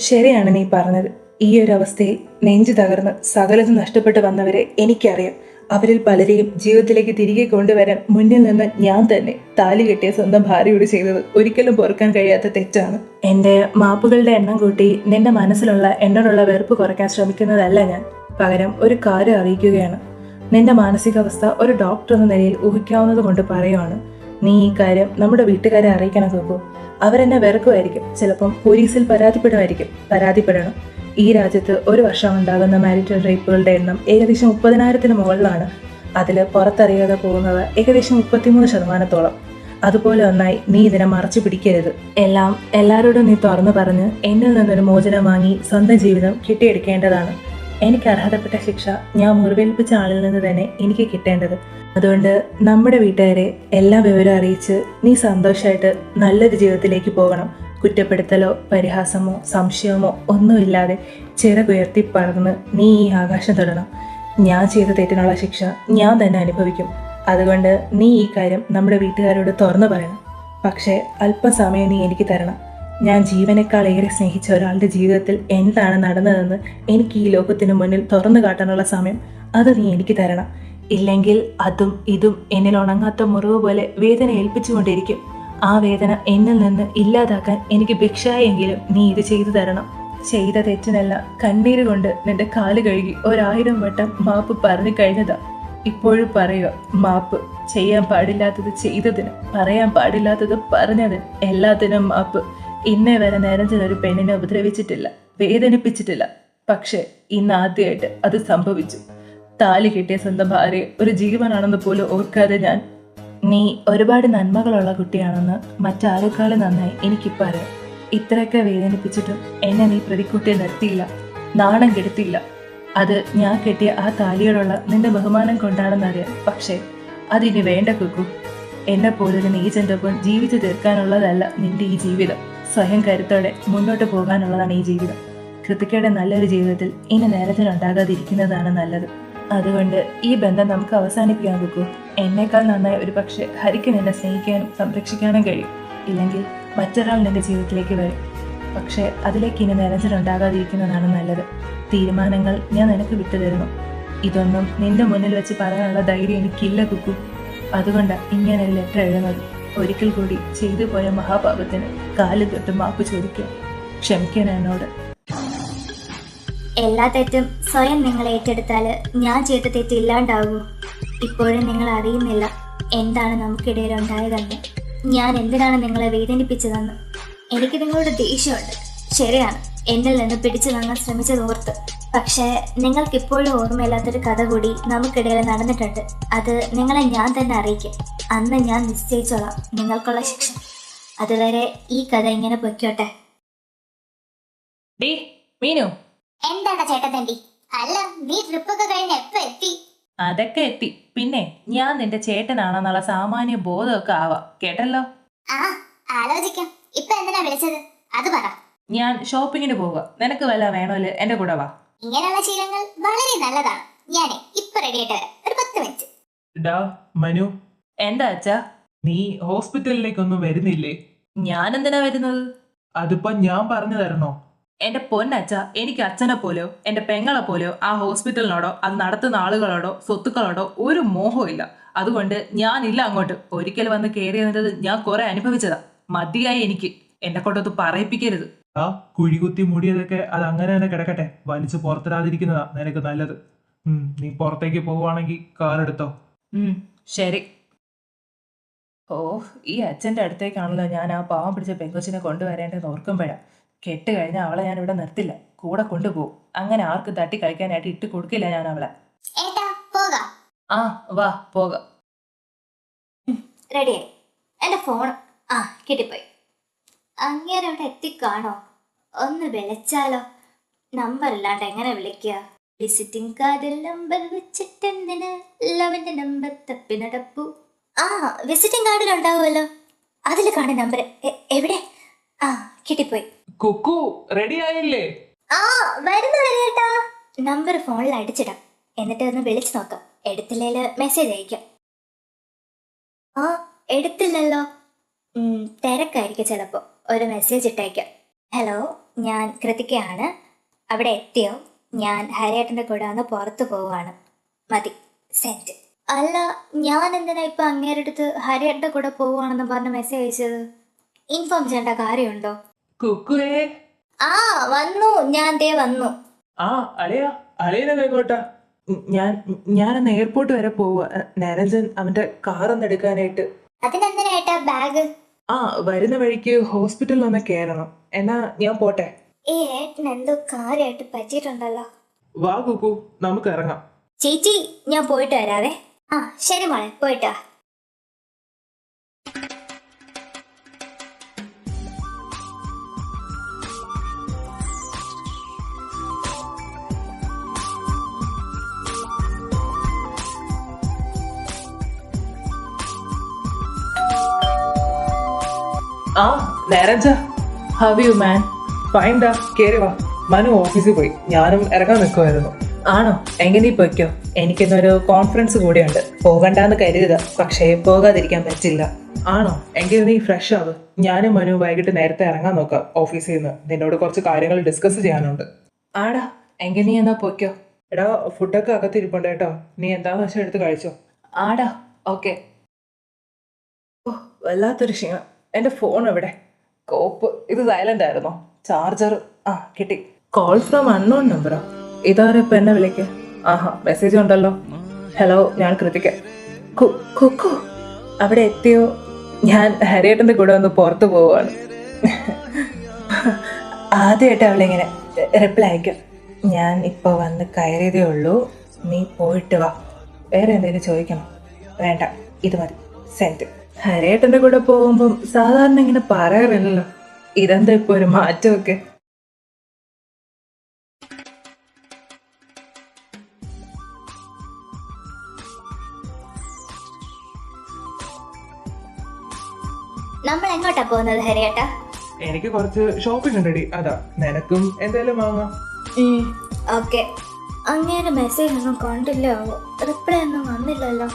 ശരിയാണ് നീ പറഞ്ഞത്. ഈ ഒരു അവസ്ഥയിൽ നെഞ്ചു തകർന്ന് സകലതും നഷ്ടപ്പെട്ടു വന്നവരെ എനിക്കറിയാം. അവരിൽ പലരെയും ജീവിതത്തിലേക്ക് തിരികെ കൊണ്ടുവരാൻ മുന്നിൽ നിന്ന് ഞാൻ തന്നെ താലി കെട്ടിയ സ്വന്തം ഭാര്യയോട് ചെയ്തത് ഒരിക്കലും പൊറുക്കാൻ കഴിയാത്ത തെറ്റാണ്. എൻ്റെ മാപ്പുകളുടെ എണ്ണം കൂട്ടി നിന്റെ മനസ്സിലുള്ള എന്നോടുള്ള വെറുപ്പ് കുറയ്ക്കാൻ ശ്രമിക്കുന്നതല്ല ഞാൻ. പകരം ഒരു കാര്യം അറിയിക്കുകയാണ്. നിന്റെ മാനസികാവസ്ഥ ഒരു ഡോക്ടർ എന്ന നിലയിൽ ഊഹിക്കാവുന്നത് കൊണ്ട് പറയുവാണ്. നീ ഈ കാര്യം നമ്മുടെ വീട്ടുകാരെ അറിയിക്കണം നോക്കൂ. അവരെന്നെ വെറുക്കുമായിരിക്കും, ചിലപ്പം പോലീസിൽ പരാതിപ്പെടണം. ഈ രാജ്യത്ത് ഒരു വർഷം ഉണ്ടാകുന്ന മാരിറ്റൽ റേപ്പുകളുടെ എണ്ണം ഏകദേശം 30,000-ന് മുകളിലാണ്. അതിൽ പുറത്തറിയാതെ പോകുന്നത് ഏകദേശം 33%. അതുപോലെ ഒന്നായി നീ ഇതിനെ മറച്ചു പിടിക്കരുത്. എല്ലാവരോടും നീ തുറന്നു പറഞ്ഞ് എന്നിൽ നിന്നൊരു മോചനം വാങ്ങി സ്വന്തം ജീവിതം കിട്ടിയെടുക്കേണ്ടതാണ്. എനിക്ക് അർഹതപ്പെട്ട ശിക്ഷ ഞാൻ മുറിവേൽപ്പിച്ച ആളിൽ നിന്ന് തന്നെ എനിക്ക് കിട്ടേണ്ടത്. അതുകൊണ്ട് നമ്മുടെ വീട്ടുകാരെ എല്ലാ വിവരം അറിയിച്ച് നീ സന്തോഷമായിട്ട് നല്ലൊരു ജീവിതത്തിലേക്ക് പോകണം. കുറ്റപ്പെടുത്തലോ പരിഹാസമോ സംശയമോ ഒന്നുമില്ലാതെ ചിറകുയർത്തി പറന്ന് നീ ഈ ആകാശം തൊടണം. ഞാൻ ചെയ്ത തെറ്റിനുള്ള ശിക്ഷ ഞാൻ തന്നെ അനുഭവിക്കും. അതുകൊണ്ട് നീ ഈ കാര്യം നമ്മുടെ വീട്ടുകാരോട് തുറന്നു പറയണം. പക്ഷേ അല്പസമയം നീ എനിക്ക് തരണം. ഞാൻ ജീവനേക്കാൾ ഏറെ സ്നേഹിച്ച ഒരാളുടെ ജീവിതത്തിൽ എന്താണ് നടന്നതെന്ന് എനിക്ക് ഈ ലോകത്തിന് മുന്നിൽ തുറന്നു കാട്ടാനുള്ള സമയം അത് നീ എനിക്ക് തരണം. ഇല്ലെങ്കിൽ അതും ഇതും എന്നിൽ ഉണങ്ങാത്ത മുറിവ് പോലെ വേദന ഏൽപ്പിച്ചുകൊണ്ടിരിക്കും. ആ വേദന എന്നിൽ നിന്ന് ഇല്ലാതാക്കാൻ എനിക്ക് ഭിക്ഷായെങ്കിലും നീ ഇത് ചെയ്തു തരണം. ചെയ്ത തെറ്റിനല്ല കണ്ണീര് കൊണ്ട് നിന്റെ കാല് കഴുകി 1000 വട്ടം മാപ്പ് പറഞ്ഞു കഴിഞ്ഞതാ. ഇപ്പോഴും പറയുക മാപ്പ്. ചെയ്യാൻ പാടില്ലാത്തത് ചെയ്തതിന്, പറയാൻ പാടില്ലാത്തത് പറഞ്ഞതിന്, എല്ലാത്തിനും മാപ്പ്. ഇന്നേ വരെ നേരത്തിനൊരു പെണ്ണിനെ ഉപദ്രവിച്ചിട്ടില്ല, വേദനിപ്പിച്ചിട്ടില്ല. പക്ഷെ ഇന്ന് ആദ്യമായിട്ട് അത് സംഭവിച്ചു. താലി കിട്ടിയ സ്വന്തം ഭാര്യയെ ഒരു ജീവനാണെന്ന് പോലും ഓർക്കാതെ ഞാൻ. നീ ഒരുപാട് നന്മകളുള്ള കുട്ടിയാണെന്ന് മറ്റാരെക്കാളും നന്നായി എനിക്കിപ്പോൾ അറിയാം. ഇത്രയൊക്കെ വേദനിപ്പിച്ചിട്ടും എന്നെ നീ പ്രതിക്കൂട്ടി നിർത്തിയില്ല, നാണം കെടുത്തിയില്ല. അത് ഞാൻ കെട്ടിയ ആ താലിയോടുള്ള നിന്റെ ബഹുമാനം കൊണ്ടാണെന്നറിയാം. പക്ഷേ അതിന് വേണ്ട കുക്കു. എന്നെ പോലൊരു നീചന്റെ ഒപ്പം ജീവിച്ചു തീർക്കാനുള്ളതല്ല നിന്റെ ഈ ജീവിതം. സ്വയം കരുത്തോടെ മുന്നോട്ട് പോകാനുള്ളതാണ് ഈ ജീവിതം. കൃതിക്കയുടെ നല്ലൊരു ജീവിതത്തിൽ ഇനി നേരത്തിനുണ്ടാകാതിരിക്കുന്നതാണ് നല്ലത്. അതുകൊണ്ട് ഈ ബന്ധം നമുക്ക് അവസാനിപ്പിക്കാൻ കുക്കു. എന്നേക്കാൾ നന്നായി ഒരു പക്ഷേ ഹരിക്ക് നിന്നെ സ്നേഹിക്കാനും സംരക്ഷിക്കാനും കഴിയും. ഇല്ലെങ്കിൽ മറ്റൊരാൾ നിന്റെ ജീവിതത്തിലേക്ക് വരും. പക്ഷേ അതിലേക്ക് ഇനി നേരത്തിനുണ്ടാകാതിരിക്കുന്നതാണ് നല്ലത്. തീരുമാനങ്ങൾ ഞാൻ നിനക്ക് വിട്ടുതരുന്നു. ഇതൊന്നും നിന്റെ മുന്നിൽ വെച്ച് പറയാനുള്ള ധൈര്യം എനിക്കില്ല കുക്കു. അതുകൊണ്ടാണ് ഇങ്ങനെ ഒരു ലെറ്റർ എഴുതുന്നത്. ഒരിക്കൽ കൂടി ചെയ്തു പോയ മഹാപാപത്തിന് കാല് തൊട്ട് മാപ്പ് ചോദിക്കുക. ക്ഷമിക്കണം എന്നോട്. എല്ലാ തെറ്റും സ്വയം നിങ്ങൾ ഏറ്റെടുത്താൽ ഞാൻ ചെയ്ത തെറ്റ് ഇല്ലാണ്ടാവൂ. ഇപ്പോഴും നിങ്ങൾ അറിയുന്നില്ല എന്താണ് നമുക്കിടയിൽ ഉണ്ടായതെന്ന്, ഞാൻ എന്തിനാണ് നിങ്ങളെ വേദനിപ്പിച്ചതെന്ന്. എനിക്ക് നിങ്ങളോട് ദേഷ്യമുണ്ട്. ശരിയാണ്, എന്നിൽ നിന്ന് പിടിച്ചു വാങ്ങാൻ ശ്രമിച്ചതോർത്ത്. പക്ഷേ നിങ്ങൾക്കിപ്പോഴും ഓർമ്മയില്ലാത്തൊരു കഥ കൂടി നമുക്കിടയിൽ നടന്നിട്ടുണ്ട്. അത് നിങ്ങളെ ഞാൻ തന്നെ അറിയിക്കും. അന്ന് ഞാൻ നിശ്ചയിച്ചോളാം നിങ്ങൾക്കുള്ള ശിക്ഷ. അതുവരെ ഈ കഥ ഇങ്ങനെ പൊയ്ക്കോട്ടെ. മീനു, എന്താണ് ചേട്ടത്തണ്ടി? അല്ല, നീ ട്രിപ്പൊക്കെ കഴിഞ്ഞ് എപ്പോ എത്തി? അതൊക്കെ എത്തി. പിന്നെ ഞാൻ നിന്റെ ചേട്ടനാണെന്നുള്ള സാമാന്യ ബോധമൊക്കെ ആവാം, കേട്ടല്ലോ. ആ, ആലോചിക്കാം. ഇപ്പൊ എന്തിനാ വിളിച്ചത്? അത് പറ. ഞാൻ ഷോപ്പിങ്ങിന് പോവുക. നിനക്ക് വല്ല വേണോല് എന്റെ കൂടെ വാ. ഇങ്ങനെയുള്ള ശീലങ്ങൾ വളരെ നല്ലതാണ്. ഞാനേ ഇപ്പൊ റെഡി ആയിട്ട് വരാം. ഒരു 10 മിനിറ്റ്. ഡാ മനു, എന്താ അച്ഛാ? നീ ഹോസ്പിറ്റലിലേക്കൊന്നും വരുന്നില്ലേ? ഞാൻ എന്തിനാ വരുന്നത്? അതിപ്പോ ഞാൻ പറഞ്ഞു തരണോ? എന്റെ പൊന്നച്ഛ, എനിക്ക് അച്ഛനെ പോലെയോ എന്റെ പെങ്ങളെ പോലെയോ ആ ഹോസ്പിറ്റലിനോടോ അത് നടത്തുന്ന ആളുകളോടോ സ്വത്തുക്കളോടോ ഒരു മോഹവും ഇല്ല. അതുകൊണ്ട് ഞാനില്ല അങ്ങോട്ട്. ഒരിക്കൽ വന്ന് കയറി വന്നത് ഞാൻ കുറെ അനുഭവിച്ചതാ. മതിയായി എനിക്ക്. എന്നെ കൊണ്ടൊത്ത് പറയിപ്പിക്കരുത്. ആ കുഴികുത്തി മൂടിയതൊക്കെ അത് അങ്ങനെ തന്നെ കിടക്കട്ടെ. വലിച്ചു പുറത്തിടാതിരിക്കുന്നതാ നിനക്ക് നല്ലത്. നീ പുറത്തേക്ക് പോവുകയാണെങ്കിൽ കാർ എടുത്തോ. ശരി. ഓ, ഈ അച്ഛന്റെ അടുത്തേക്കാണല്ലോ ഞാൻ ആ പാവം പിടിച്ച പെങ്കൊച്ചിനെ കൊണ്ടുവരേണ്ടത് ഓർക്കുമ്പോഴാ. കെട്ട് കഴിഞ്ഞാൽ അവളെ ഞാൻ ഇവിടെ നിർത്തില്ല, കൂടെ കൊണ്ടുപോകും. അങ്ങനെ ആർക്ക് തട്ടി കളിക്കാനായിട്ട് ഇട്ട് കൊടുക്കില്ല ഞാൻ അവളെ. ഏട്ടാ, പോകാം. ആ, വാ പോകാം. റെഡിയായി. എന്റെ ഫോൺ കിട്ടിപ്പോയി. അങ്ങേരെ അവിടെ എത്തിക്കാണോ? ഒന്ന് വിളിച്ചാലോ? നമ്പർ ഇല്ലാണ്ട് എങ്ങനെ വിളിക്കുക? വിസിറ്റിംഗ് കാർഡിൽ നമ്പർ വെച്ചിട്ടെന്തിന് ലവിന്റെ നമ്പർ തപ്പി നടപ്പു. വിസിറ്റിംഗ് കാർഡിൽ ഉണ്ടാവുമല്ലോ, അതിൽ കാണും നമ്പർ. എവിടെ? കിട്ടിപ്പോയി. കുക്കു റെഡി ആയില്ലേ? വരുന്നു വരേട്ടാ. നമ്പർ ഫോണിൽ അടിച്ചിടാം, എന്നിട്ട് ഒന്ന് വിളിച്ചു നോക്കാം. എടുത്തില്ലേല് മെസ്സേജ് അയക്കാം. എടുത്തില്ലല്ലോ. തിരക്കായിരിക്കും ചിലപ്പോ. ഒരു മെസ്സേജ് ഇട്ടയക്കാം. ഹലോ, ഞാൻ കൃതികയാണ്. അവിടെ എത്തിയോ? ഞാൻ ഹരിയേട്ടൻ്റെ കൂടെ ഒന്ന് പുറത്തു പോവാണ്. മതി, സെൻഡ്. അല്ല, ഞാൻ എന്തിനാ ഇപ്പൊ അങ്ങേരുടെ അടുത്ത് ഹരിയേട്ടൻ്റെ കൂടെ പോവാണെന്ന് പറഞ്ഞ് മെസ്സേജ് അയച്ചത്? ഇൻഫോം ചെയ്യേണ്ട കാര്യമുണ്ടോ? കുക്കുവേ. വന്നു, ഞാൻ ദേ വന്നു. അളിയനെങ്ങോട്ടാ? ഞാനന്ന് എയർപോർട്ട് വരെ പോവുക. നരഞ്ജൻ അവന്റെ കാറൊന്ന് എടുക്കാനായിട്ട്. അതിനെന്തിനായിട്ടാ ബാഗ്? വരുന്ന വഴിക്ക് ഹോസ്പിറ്റലിൽ ഒന്ന് കയറണം. എന്നാ ഞാൻ പോട്ടെ. ഏട്ടൻ എന്തോ കാര്യമായിട്ട് പറ്റിയിട്ടുണ്ടല്ലോ. വാ കുക്കു, നമുക്ക് ഇറങ്ങാം. ചേച്ചി, ഞാൻ പോയിട്ട് വരാവേ. ശരി മോളെ, പോയിട്ടാ. നരഞ്ജ, ഹൗ യു മാൻ? ഫൈൻ ഡാ, കേറി വാ. മനു ഓഫീസിൽ പോയി, ഞാനും ഇറങ്ങാൻ നിൽക്കുമായിരുന്നു. ആണോ? എങ്ങനെ പൊയ്ക്കോ. എനിക്കിന്നൊരു കോൺഫറൻസ് കൂടിയുണ്ട്. പോകണ്ടെന്ന് കരുതുക, പക്ഷേ പോകാതിരിക്കാൻ പറ്റില്ല. ആണോ? എങ്കിൽ നീ ഫ്രഷ് ആവ്. ഞാനും മനു വൈകിട്ട് നേരത്തെ ഇറങ്ങാൻ നോക്കാം ഓഫീസിൽ നിന്ന്. നിന്നോട് കുറച്ച് കാര്യങ്ങൾ ഡിസ്കസ് ചെയ്യാനുണ്ട്. ആടാ, എങ്കിൽ നീ എന്നാ പൊയ്ക്കോ. എടാ, ഫുഡൊക്കെ അകത്തിരിപ്പുണ്ട് കേട്ടോ. നീ എന്താന്ന് വെച്ചാൽ എടുത്ത് കഴിച്ചോ. ആടാ, ഓക്കെ. വല്ലാത്തൊരു ക്ഷീണം. എൻ്റെ ഫോൺ എവിടെ? കോപ്പ്, ഇത് സൈലന്റ് ആയിരുന്നോ? ചാർജർ കിട്ടി. കോൾ ഫ്രം അൺനോൺ നമ്പറോ? ഇതാരാ ഇപ്പൊ എന്നെ വിളിക്കുക? മെസ്സേജ് ഉണ്ടല്ലോ. ഹലോ, ഞാൻ കൃതിക. കുക്കു അവിടെ എത്തിയോ? ഞാൻ ഹരിയേട്ടൻ്റെ കൂടെ ഒന്ന് പുറത്തു പോവാണ്. ആദ്യമായിട്ട് അവളിങ്ങനെ റിപ്ലൈ അയക്കാം. ഞാൻ ഇപ്പൊ വന്ന് കയറിയതേ ഉള്ളൂ, നീ പോയിട്ട് വാ. വേറെ എന്തെങ്കിലും ചോദിക്കണം? വേണ്ട, ഇത് മതി, സെൻഡ്. ഹരിയേട്ടൻ്റെ കൂടെ പോകുമ്പം സാധാരണ ഇങ്ങനെ പറയാറില്ലല്ലോ. ഇതെന്താ ഇപ്പൊ ഒരു മാറ്റമൊക്കെ? നമ്മൾ എങ്ങോട്ടാ പോകുന്നത് ഹരിയേട്ടാ? എനിക്ക് കുറച്ച് ഷോപ്പിംഗ് ഉണ്ടടി, അതാ. നിനക്കും എന്തായാലും വാങ്ങാം. ഓക്കെ. അങ്ങേരെ മെസ്സേജ് ഒന്നും കണ്ടില്ലോ, റിപ്ലൈ ഒന്നും വന്നില്ലല്ലോ.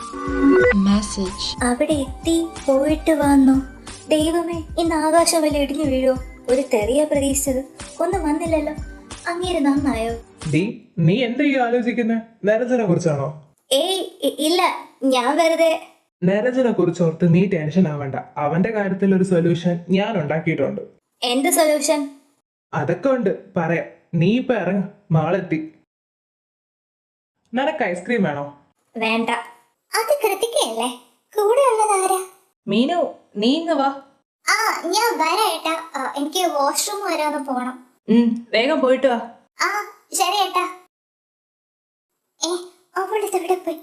അവിടെ എത്തി, പോയിട്ട് വന്നു. ദൈവമേ, ഇന്ന് ആകാശം വല്ല ഇടിഞ്ഞു വീഴോ? ഒരു തെറിയ പ്രതീക്ഷിച്ചത്, ഒന്നും വന്നില്ലല്ലോ. അങ്ങേര് നന്നായോ? നീ എന്താ ഈ ആലോചിക്കുന്നത്? നരഞ്ജനെ കുറിച്ചാണോ? ഇല്ല, ഞാൻ വെറുതെ. നരഞ്ജനെ കുറിച്ച് ഓർത്ത് നീ ടെൻഷൻ ആവണ്ട. അവന്റെ കാര്യത്തിൽ ഒരു സൊല്യൂഷൻ ഞാൻ ഉണ്ടാക്കിയിട്ടുണ്ട്. എന്ത് സൊല്യൂഷൻ? അതൊക്കെ ഉണ്ട്, പറയാം. നീ ഇപ്പൊ ഇറങ്ങ, മാളെത്തി. നിനക്ക് ഐസ്ക്രീം വേണോ? വേണ്ട. അത് കൃതികയല്ലേ? കൂടെ ഉള്ളതാരാ? മീനു, നീ ഇങ്ങ് വാ. ഞാൻ വരാം. എനിക്ക് വാഷ്റൂം വരെ ഒന്ന് പോണം. വേഗം പോയിട്ട് വാ. ശരി ഏട്ടാ. അവളിതെവിടെ പോയി?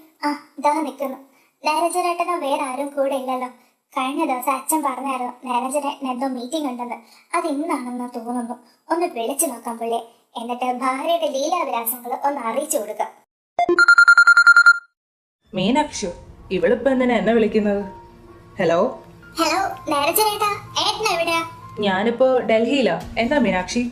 ഇതാ നിൽക്കുന്നു. നരഞ്ജനേട്ടനോ വേറെ ആരും കൂടെ ഇല്ലല്ലോ. കഴിഞ്ഞ ദിവസം അച്ഛൻ പറഞ്ഞായിരുന്നു നരഞ്ജനേട്ടൻ എന്തോ മീറ്റിംഗ് ഉണ്ടെന്ന്. അത് ഇന്നാണെന്ന് തോന്നുന്നു. ഒന്ന് വിളിച്ചു നോക്കാം പുള്ളിയെ. എന്നിട്ട് ഭാര്യയുടെ ലീലാവിലാസങ്ങൾ ഒന്ന് അറിയിച്ചു കൊടുക്കുക. മീനാക്ഷി, ഇവളിപ്പോ എന്തിനാ എന്നെ വിളിക്കുന്നത്? ഹലോ ഹലോ നരചേട്ടാ, ഏട്ടൻ എവിടെയാ? ഞാനിപ്പോ ഡൽഹിയിലാ. എന്താ മീനാക്ഷി?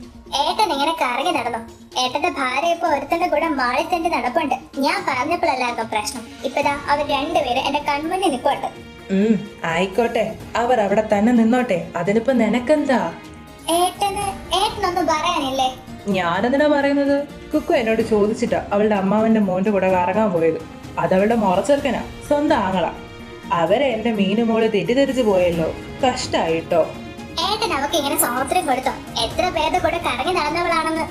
ഏട്ടൻ ഇങ്ങനെ കറങ്ങി നടന്നു. ഏട്ടന്റെ ഭാര്യ ഇപ്പൊ ഒരുത്തന്റെ കൂടെ മാളി തന്നെ നടപ്പുണ്ട്. ഞാൻ പറഞ്ഞപ്പോഴല്ലായിരുന്നു പ്രശ്നം. ഇപ്പതാ അവർ രണ്ടുപേരും എന്റെ കൺമുന്നിൽ നിൽക്കുന്നുണ്ട്. ആയിക്കോട്ടെ, അവർ അവിടെ തന്നെ നിന്നോട്ടെ. അതിനിപ്പോ നിനക്കെന്താ? ഏട്ടനൊന്നും പറയാനില്ലേ? ഞാനെന്തിനാ പറയുന്നത്? കുക്കു എന്നോട് ചോദിച്ചിട്ടാ അവളുടെ അമ്മാവന്റെ മോന്റെ കൂടെ കറങ്ങാൻ പോയത്. അതവളുടെ മുറച്ചെറുക്കനാ, സ്വന്തം ആങ്ങളാ. അവരെ എന്റെ മീനുമോള് തെറ്റിദ്ധരിച്ചു പോയല്ലോ. കഷ്ടായിട്ടോ. ഏട്ടൻ അവക്ക് ഇങ്ങനെ സ്വാതന്ത്ര്യം കൊടുത്തോ? എത്ര പേരുടെ കൂടെ കറങ്ങി നടന്നവളാണെന്ന്.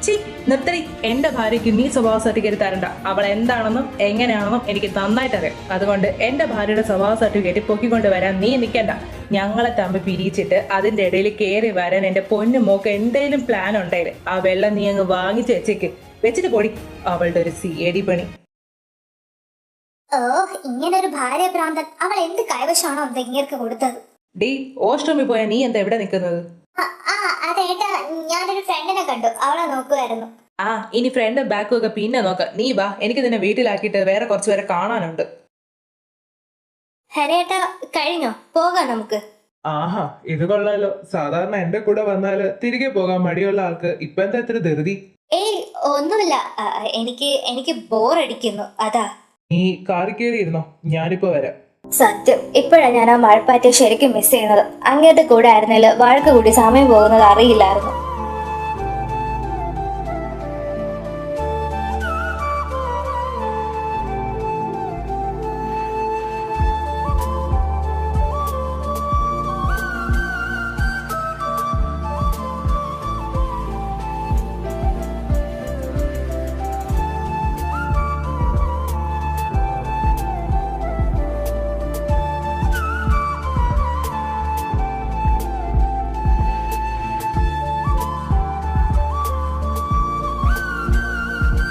ചി നിർത്തടി. എന്റെ ഭാര്യയ്ക്ക് നീ സ്വഭാവ സർട്ടിഫിക്കറ്റ് തരണ്ട. അവൾ എന്താണെന്നും എങ്ങനെയാണെന്നും എനിക്ക് നന്നായിട്ട് അറിയാം. അതുകൊണ്ട് എന്റെ ഭാര്യയുടെ സ്വഭാവ സർട്ടിഫിക്കറ്റ് പൊക്കിക്കൊണ്ട് വരാൻ നീ നിൽക്കണ്ട. ഞങ്ങളെ തമ്മിൽ പിരിച്ചിട്ട് അതിന്റെ ഇടയിൽ കയറി വരാൻ എന്റെ പൊന്നു മോക്ക് എന്തെങ്കിലും പ്ലാൻ ഉണ്ടെങ്കിൽ ആ വെള്ളം നീ അങ്ങ് വാങ്ങിച്ച് വെച്ചിട്ട് പൊടി. അവളുടെ ഒരു CAD പണി. ഓ, ഇങ്ങനൊരു ഭാര്യ ഭ്രാന്തൻ. അവൾ എന്ത് കൈവശമാണോ ഇങ്ങേർക്ക് കൊടുത്തത്? ഡി, ഓഷ്ട്രമിൽ പോയാ നീ എന്താ എവിടെ നിൽക്കുന്നത്? അതേട്ടാ, ഞാനൊരു ഫ്രണ്ടിനെ കണ്ടു, അവളെ നോക്കുമായിരുന്നു. ഇനി ഫ്രണ്ട് ബാക്കും ഒക്കെ പിന്നെ നോക്കാം. നീ വാ, എനിക്ക് നിന്നെ വീട്ടിലാക്കിയിട്ട് വേറെ കുറച്ച് പേരെ കാണാനുണ്ട്. ഹരേട്ടാ, കഴിഞ്ഞോ? പോകാം നമുക്ക്. ആഹാ, ഇത് കൊള്ളാലോ. സാധാരണ എന്റെ കൂടെ വന്നാല് തിരികെ പോകാൻ മടിയുള്ള ആൾക്ക് ഇപ്പൊ എന്താ ഇത്ര ധൃതി? ഏയ് ഒന്നുമില്ല, എനിക്ക് ബോറടിക്കുന്നു, അതാ. നീ കാറി കയറിയിരുന്നോ? ഞാനിപ്പോ വരാം. സത്യം, ഇപ്പോഴാണ് ഞാൻ ആ മഴപ്പാറ്റെ ശരിക്കും മിസ് ചെയ്യുന്നത്. അങ്ങേത്തെ കൂടെ ആയിരുന്നേല് വഴക്ക് കൂടി സമയം പോകുന്നത് അറിയില്ലായിരുന്നു.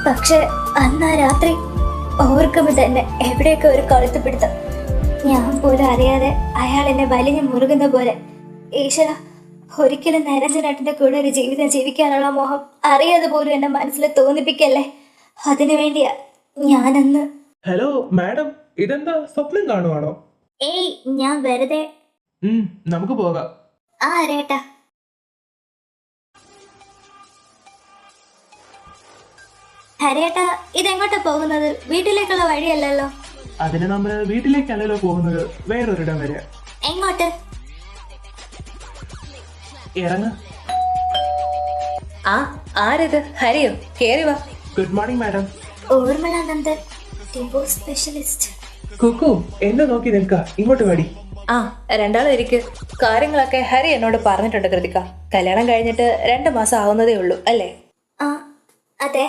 പക്ഷെ അന്നാ രാത്രി ഓർക്കുമ്പോ തന്നെ എവിടെയൊക്കെ ഒരു കൊളുത്ത് പിടുത്തം. ഞാൻ പോലും അറിയാതെ അയാൾ എന്നെ വലിഞ്ഞു മുറുകുന്ന പോലെ. ഈശ്വര, ഒരിക്കലും നരഞ്ജനേട്ടന്റെ കൂടെ ഒരു ജീവിതം ജീവിക്കാനുള്ള മോഹം അറിയാതെ പോലും എന്റെ മനസ്സിൽ തോന്നിപ്പിക്കല്ലേ. അതിനു വേണ്ടിയാ ഞാനന്ന്. ഹലോ മാഡം, ഇതെന്താ സ്വപ്നം കാണുവാണോ? ഏയ്, ഞാൻ വെറുതെ. നമുക്ക് പോകാം. രേട്ടാ. ഹരേട്ടാ, ഇതെങ്ങോട്ടാ പോകുന്നത്? വീട്ടിലേക്കുള്ള വഴിയല്ലല്ലോ. അതിന് നമ്മൾ വീട്ടിലേക്കല്ലല്ലോ പോകുന്നത്, വേറൊരിടം വരെ. എങ്ങോട്ട്? ഇറങ്ങ. ആരത്? ഹരിയോ? കേറി വാ. Good morning madam. ഓർമ്മലാനന്ദൻ, ഡിവോഴ്സ് സ്പെഷ്യലിസ്റ്റ്. കുക്കു, എന്നെ നോക്കി നിൽക്ക. ഇങ്ങോട്ട് വടി. രണ്ടാളും ഇരിക്ക്. കാര്യങ്ങളൊക്കെ ഹരി എന്നോട് പറഞ്ഞിട്ടുണ്ട് കൃതിക. കല്യാണം കഴിഞ്ഞിട്ട് 2 മാസം ആവുന്നതേ ഉള്ളൂ അല്ലേ? അതെ.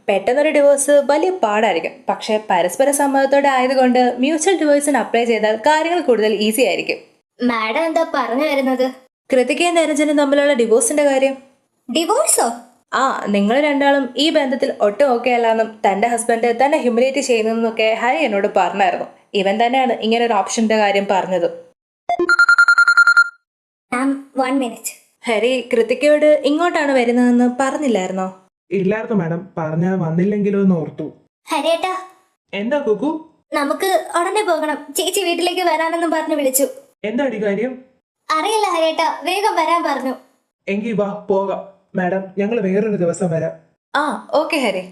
പെട്ടെന്നൊരു ഡിവോഴ്സ് വലിയ പാടായിരിക്കും. പക്ഷെ പരസ്പര സമ്മതത്തോടെ ആയതുകൊണ്ട് മ്യൂച്വൽ ഡിവോഴ്സിന് അപ്ലൈ ചെയ്താൽ കാര്യങ്ങൾ കൂടുതൽ ഈസി ആയിരിക്കും. മാഡം എന്താ പറഞ്ഞു വരുന്നത്? കൃതികയും നരഞ്ജനും തമ്മിലുള്ള ഡിവോഴ്സിന്റെ കാര്യം. ഡിവോഴ്സോ? നിങ്ങൾ രണ്ടാളും ഈ ബന്ധത്തിൽ ഒട്ടും ഓക്കെ അല്ലാന്നും തന്റെ ഹസ്ബൻഡ് തന്നെ ഹ്യൂമിലേറ്റ് ചെയ്യുന്നതെന്നൊക്കെ ഹരി എന്നോട് പറഞ്ഞായിരുന്നു. ഇവൻ തന്നെയാണ് ഇങ്ങനെ ഒരു ഓപ്ഷന്റെ കാര്യം പറഞ്ഞത്. ഹരി കൃതികയോട് ഇങ്ങോട്ടാണ് വരുന്നതെന്ന് പറഞ്ഞില്ലായിരുന്നോ? ഇല്ലായിരുന്നു മാഡം, പറഞ്ഞാൽ വന്നില്ലെങ്കിലോ എന്ന് ഓർത്തു. ഹരിയേട്ടാ, എന്താ കുക്കു? നമുക്ക് ഉടനെ പോകണം. ചേച്ചി വീട്ടിലേക്ക് വരാനെന്നും പറഞ്ഞു വിളിച്ചു. എന്താടി കാര്യം? അറിയില്ല ഹരിയേട്ടാ, വേഗം വരാൻ പറഞ്ഞു. എങ്കിൽ വാ പോകാം. മാഡം, ഞങ്ങൾ വേറൊരു ദിവസം വരാം. ഓക്കെ ഹരി.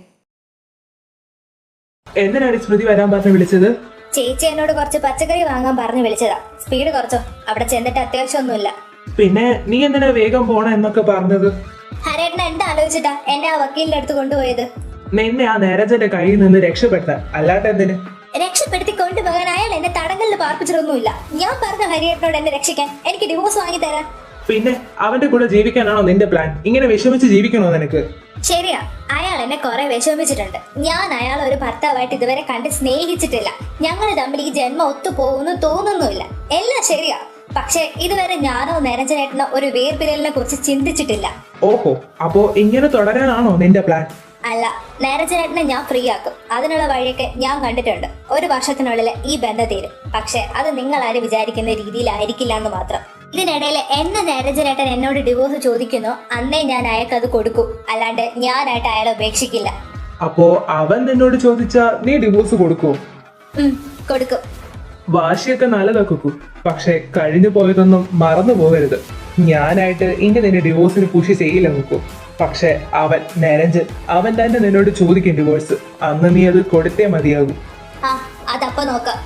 എന്തിനാണ് സ്മൃതി വരാൻ പറഞ്ഞ് വിളിച്ചത്? ചേച്ചി എന്നോട് കുറച്ച് പച്ചക്കറി വാങ്ങാൻ പറഞ്ഞു വിളിച്ചതാ. സ്പീഡ് കുറച്ചോ, അവിടെ ചെന്നിട്ട് അത്യാവശ്യമൊന്നുമില്ല. പിന്നെ നീ എന്തിനാ വേഗം പോണ എന്നൊക്കെ പറഞ്ഞത്? ഹരേട്ടൻ എന്താ ആലോചിച്ചിട്ടാ എന്നെ ആ വക്കീലിന്റെ അടുത്ത് കൊണ്ടുപോയത്? നിന്നെ ആ നരജന്റെ കയ്യിൽ നിന്ന് രക്ഷപ്പെടുത്താൻ, അല്ലാണ്ട് എന്തിന്? രക്ഷപ്പെടുത്തി കൊണ്ടുപോകാൻ അയാൾ എന്നെ തടങ്കലിൽ പാർപ്പിച്ചിട്ടൊന്നുമില്ല. ഞാൻ പറഞ്ഞ ഹരിയേട്ടനോട് എന്നെ രക്ഷിക്കാൻ, എനിക്ക് ഡിവോഴ്സ് വാങ്ങി തരാൻ. പിന്നെ അവന്റെ കൂടെ ജീവിക്കാനാണോ നിന്റെ പ്ലാൻ? ഇങ്ങനെ വിഷമിച്ച് ജീവിക്കണോ നിനക്ക്? ശരിയാ, അയാൾ എന്നെ കുറെ വിഷമിച്ചിട്ടുണ്ട്. ഞാൻ അയാൾ ഒരു ഭർത്താവായിട്ട് ഇതുവരെ കണ്ട് സ്നേഹിച്ചിട്ടില്ല. ഞങ്ങൾ തമ്മിൽ ഈ ജന്മം ഒത്തുപോകുന്നു തോന്നുന്നുമില്ല. എല്ലാം ശരിയാ, പക്ഷെ ഇതുവരെ ഞാനോ നരഞ്ജനേട്ടനോ ഒരു വേർപിരലിനെ കുറിച്ച് ചിന്തിച്ചിട്ടില്ല. ഓഹോ, അപ്പോ ഇങ്ങനെ തുടരാനാണോ നിന്റെ പ്ലാൻ? അല്ല, നരഞ്ജനേട്ടനെ ഞാൻ ഫ്രീ ആക്കും. അതിനുള്ള വഴിയൊക്കെ ഞാൻ കണ്ടിട്ടുണ്ട്. 1 വർഷത്തിനുള്ളിൽ ഈ ബന്ധം തീരും. പക്ഷെ അത് നിങ്ങൾ ആരും വിചാരിക്കുന്ന രീതിയിലായിരിക്കില്ല എന്ന് മാത്രം. ഇതിനിടയിൽ എന്ന് നരഞ്ജനേട്ടൻ എന്നോട് ഡിവോഴ്സ് ചോദിക്കുന്നോ അന്നേ ഞാൻ അയാൾക്ക് അത് കൊടുക്കും. അല്ലാണ്ട് ഞാനായിട്ട് അയാളെ ഉപേക്ഷിക്കില്ല. അപ്പോ അവൻ നിന്നോട് ചോദിച്ചാ നീ ഡിവോഴ്സ് കൊടുക്കോ? കൊടുക്കും. വാശിയൊക്കെ നല്ലതാ കുക്കു, പക്ഷെ കഴിഞ്ഞു പോയതൊന്നും മറന്നു പോകരുത്. ഞാനായിട്ട് ഇനി നിന്നെ ഡിവോഴ്സിന് പുഷ് ചെയ്യില്ല കുക്കു. പക്ഷെ അവൻ നരഞ്ജൻ, അവൻ തന്നെ നിന്നോട് ചോദിക്കും ഡിവോഴ്സ്. അന്ന് നീ അത് കൊടുത്തേ മതിയാകും. ആ അതപ്പോ നോക്കാം.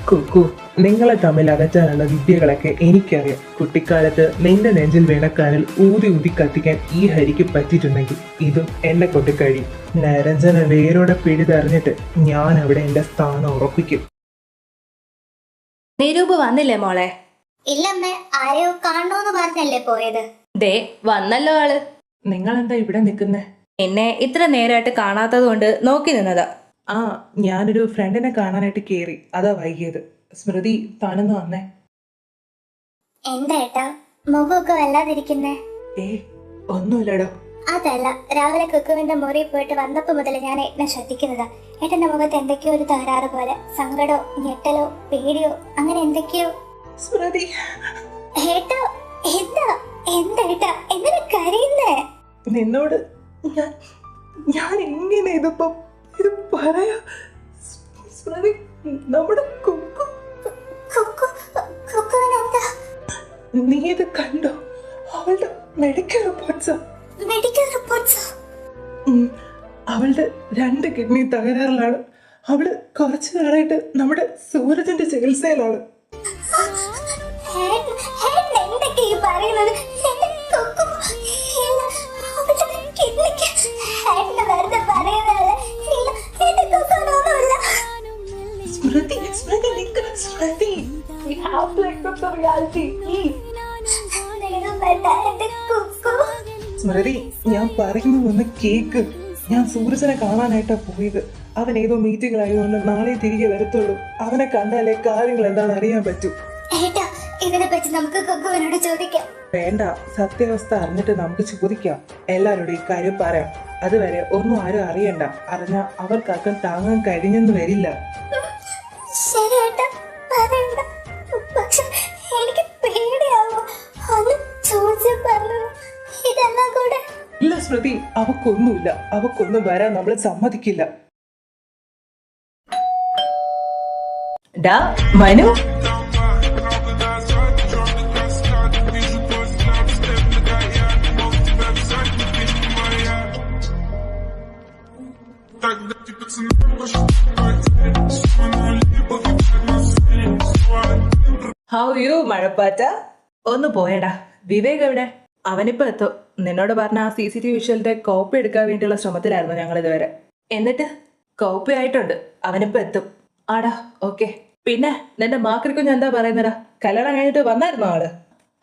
കുക്കു, നിങ്ങളെ തമ്മിൽ അകറ്റാനുള്ള വിദ്യകളൊക്കെ എനിക്കറിയാം. കുട്ടിക്കാലത്ത് നിന്റെ നെഞ്ചിൽ വീണക്കാനിൽ ഊതി ഊതി കത്തിക്കാൻ ഈ ഹരിക്ക് പറ്റിയിട്ടുണ്ടെങ്കിൽ ഇതും എന്നെ കൊണ്ട് കഴിയും. നരഞ്ജന വേരോടെ പിടിതറിഞ്ഞിട്ട് ഞാൻ അവിടെ എന്റെ സ്ഥാനം ഉറപ്പിക്കും. നിരൂപ് വന്നില്ലേ മോളെ? ഇല്ലമ്മ, ആരെയോ കാണണോന്ന് പറഞ്ഞല്ലേ പോയത്. ദേ വന്നല്ലോ ആള്. നിങ്ങൾ എന്താ ഇവിടെ നിൽക്കുന്നേ? എന്നെ ഇത്ര നേരമായിട്ട് കാണാത്തത് കൊണ്ട് നോക്കി നിന്നതാ. ആ, ഞാനൊരു ഫ്രണ്ടിനെ കാണാനായിട്ട് കേറി, അതാ വൈകിയത്. സ്മൃതി, താനൊന്ന് വന്നേ. എന്താ ഏട്ടാ മുഖമൊക്കെ വല്ലാതിരിക്കുന്നേ? ഒന്നുമില്ലടോ. അതല്ല, രാവിലെ കുക്കുവിന്റെ മുറിയിൽ പോയിട്ട് വന്നപ്പോ മുതൽ ഞാൻ ഏട്ടനെ ശ്രദ്ധിക്കുന്നതാ. ഏട്ടന്റെ മുഖത്ത് എന്തൊക്കെയോ ഒരു തകരാറ് പോലെ, സങ്കടോ ഞെട്ടലോ പേടിയോ അങ്ങനെ എന്തൊക്കെയോ. സ്മൃതി, ഏട്ടാ എന്താ എന്താ ഏട്ടാ എങ്ങനെ കരയുന്നേ? നിന്നോട് ഞാൻ എങ്ങനെ ഇത് പറയാ? സ്മൃതി, നമ്മുടെ കുക്കു. കുക്കുവിനെന്താ? നീ ഇത് കണ്ടോ? അവളുടെ മെഡിക്കൽ റിപ്പോർട്ട്സാ. മെഡിക്കൽ റിപ്പോർട്ട്സോ? അവളുടെ 2 കിഡ്നി തകരാറിലാണ്. അവള് കുറച്ചു നാളായിട്ട് നമ്മുടെ സൂരജിന്റെ ചികിത്സയിലാണ്. എന്തൊക്കെ ഈ പറയുന്നത്? എന്റെ കുക്കു അവളുടെ കിഡ്നിക്ക് വെറുതെ പറയുന്നതല്ല. ഇല്ല, എന്റെ കുക്കുവിനൊന്നുമില്ല. സ്മൃതി, സ്മൃതി, നിക്ക്. സ്മൃതി, we have to accept the reality. എന്റെ കുക്കു. സ്മൃതി, ഞാൻ പറയുന്നത് ഒന്ന് കേക്ക്. ഞാൻ സൂരജനെ കാണാനായിട്ടാ പോയത്. അവൻ ഏതോ മീറ്റിംഗിലായതുകൊണ്ട് നാളെ തിരികെ വരത്തുള്ളൂ. അവനെ കണ്ടാലേ കാര്യങ്ങൾ എന്താണെന്ന് അറിയാൻ പറ്റൂ. ഏട്ടാ, ഇതിനെ പറ്റി നമുക്ക് കുക്കുവിനോട് ചോദിക്കാം. വേണ്ട, സത്യാവസ്ഥ അറിഞ്ഞിട്ട് നമുക്ക് ചോദിക്കാം. എല്ലാവരോടും ഈ കാര്യം പറയാം. അതുവരെ ഒന്നും ആരും അറിയണ്ട. അറിഞ്ഞാ അവർക്കാർക്കും താങ്ങാൻ കഴിഞ്ഞെന്ന് വരില്ല. ശരി ഏട്ടാ, പറയണ്ട. പക്ഷെ എനിക്ക് പേടിയാവും. ഒന്ന് ചോദിച്ചു പറഞ്ഞു ഇതെല്ലാം കൂടെ. ഇല്ല സ്മൃതി, അവക്കൊന്നുമില്ല. അവക്കൊന്നും വരാൻ നമ്മൾ സമ്മതിക്കില്ല. ഡാ മനു, ഹൗ യു മഴപ്പാറ്റ? ഒന്ന് പോയടാ. വിവേക് എവിടെ? അവനിപ്പോ എത്തും. നിന്നോട് പറഞ്ഞ ആ CCTV വിഷ്വലിന്റെ കോപ്പി എടുക്കാൻ വേണ്ടിയുള്ള ശ്രമത്തിലായിരുന്നു ഞങ്ങൾ ഇതുവരെ. എന്നിട്ട് കോപ്പി ആയിട്ടുണ്ട്. അവനിപ്പോ എത്തും. ആടാ, ഓക്കെ. പിന്നെ നിന്റെ മാക്രിക്കുഞ്ഞ് എന്താ പറയുന്നടാ? കല്യാണം കഴിഞ്ഞിട്ട് വന്നായിരുന്നോ ആള്?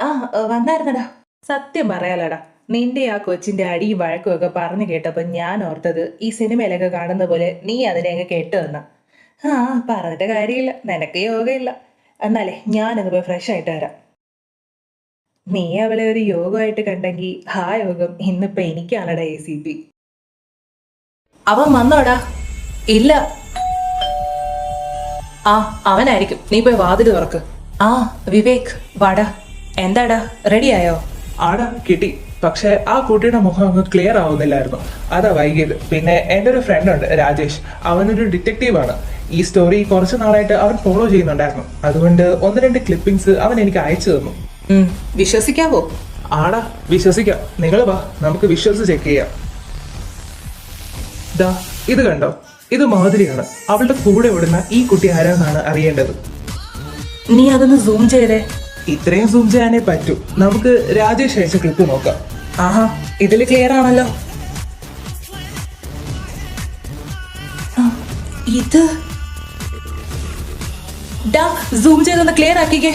ആ, വന്നായിരുന്നടാ. സത്യം പറയാലടാ, നിന്റെ ആ കൊച്ചിന്റെ അടിയും വഴക്കും ഒക്കെ പറഞ്ഞു കേട്ടപ്പോ ഞാൻ ഓർത്തത് ഈ സിനിമയിലൊക്കെ കാണുന്ന പോലെ നീ അതിനെയൊക്കെ കേട്ടു വന്ന. ആ, പറഞ്ഞിട്ട് കാര്യമില്ല, നിനക്ക് യോഗയില്ല. എന്നാലേ ഞാനൊന്ന് പോയി ഫ്രഷ് ആയിട്ട് വരാം. നീ അവളെ ഒരു യോഗമായിട്ട് കണ്ടെങ്കിൽ ആ യോഗം ഇന്നിപ്പോ എനിക്കാണടാ ACP. അവൻ വന്നോടാ? ഇല്ല. ആ, അവനായിരിക്കും. നീ പോയി വാതില് തുറക്ക്. ആ, വിവേക് വാടാ. എന്താടാ, റെഡിയായോ? ആടാ, കിട്ടി. പക്ഷെ ആ കുട്ടിയുടെ മുഖം അങ്ങ് ക്ലിയർ ആവുന്നില്ലായിരുന്നു. അതാ വൈകിയത്. പിന്നെ എൻ്റെ ഒരു ഫ്രണ്ട് ഉണ്ട്, രാജേഷ്. അവനൊരു ഡിറ്റക്റ്റീവാണ്. ഈ സ്റ്റോറി കുറച്ച് നാളായിട്ട് അവൻ ഫോളോ ചെയ്യുന്നുണ്ടായിരുന്നു. അതുകൊണ്ട് 1-2 ക്ലിപ്പിംഗ്സ് അവൻ എനിക്ക് അയച്ചു തന്നു. വിശ്വസിക്കാവോ? ആടാ, വിശ്വസിക്കാം. നിങ്ങൾ വാ, നമുക്ക് വിഷ്വൽസ് ചെക്ക് ചെയ്യാം. ദാ ഇത് കണ്ടോ? ഇത് മാധുരിയാണ്. അവളുടെ കൂടെ ഓടുന്ന ഈ കുട്ടി ആരാന്നാണ് അറിയേണ്ടത്. നീ അതൊന്ന് സൂം ചെയ്തേ. ഇത്രയും സൂം ചെയ്യാനേ പറ്റൂ. നമുക്ക് രാജേഷ് അയച്ച ക്ലിപ്പ് നോക്കാം. ആഹാ, ഇതില് ക്ലിയർ ആണല്ലോ. ഇത് സൂം ചെയ്തൊന്ന് ക്ലിയർ ആക്കിക്കേ.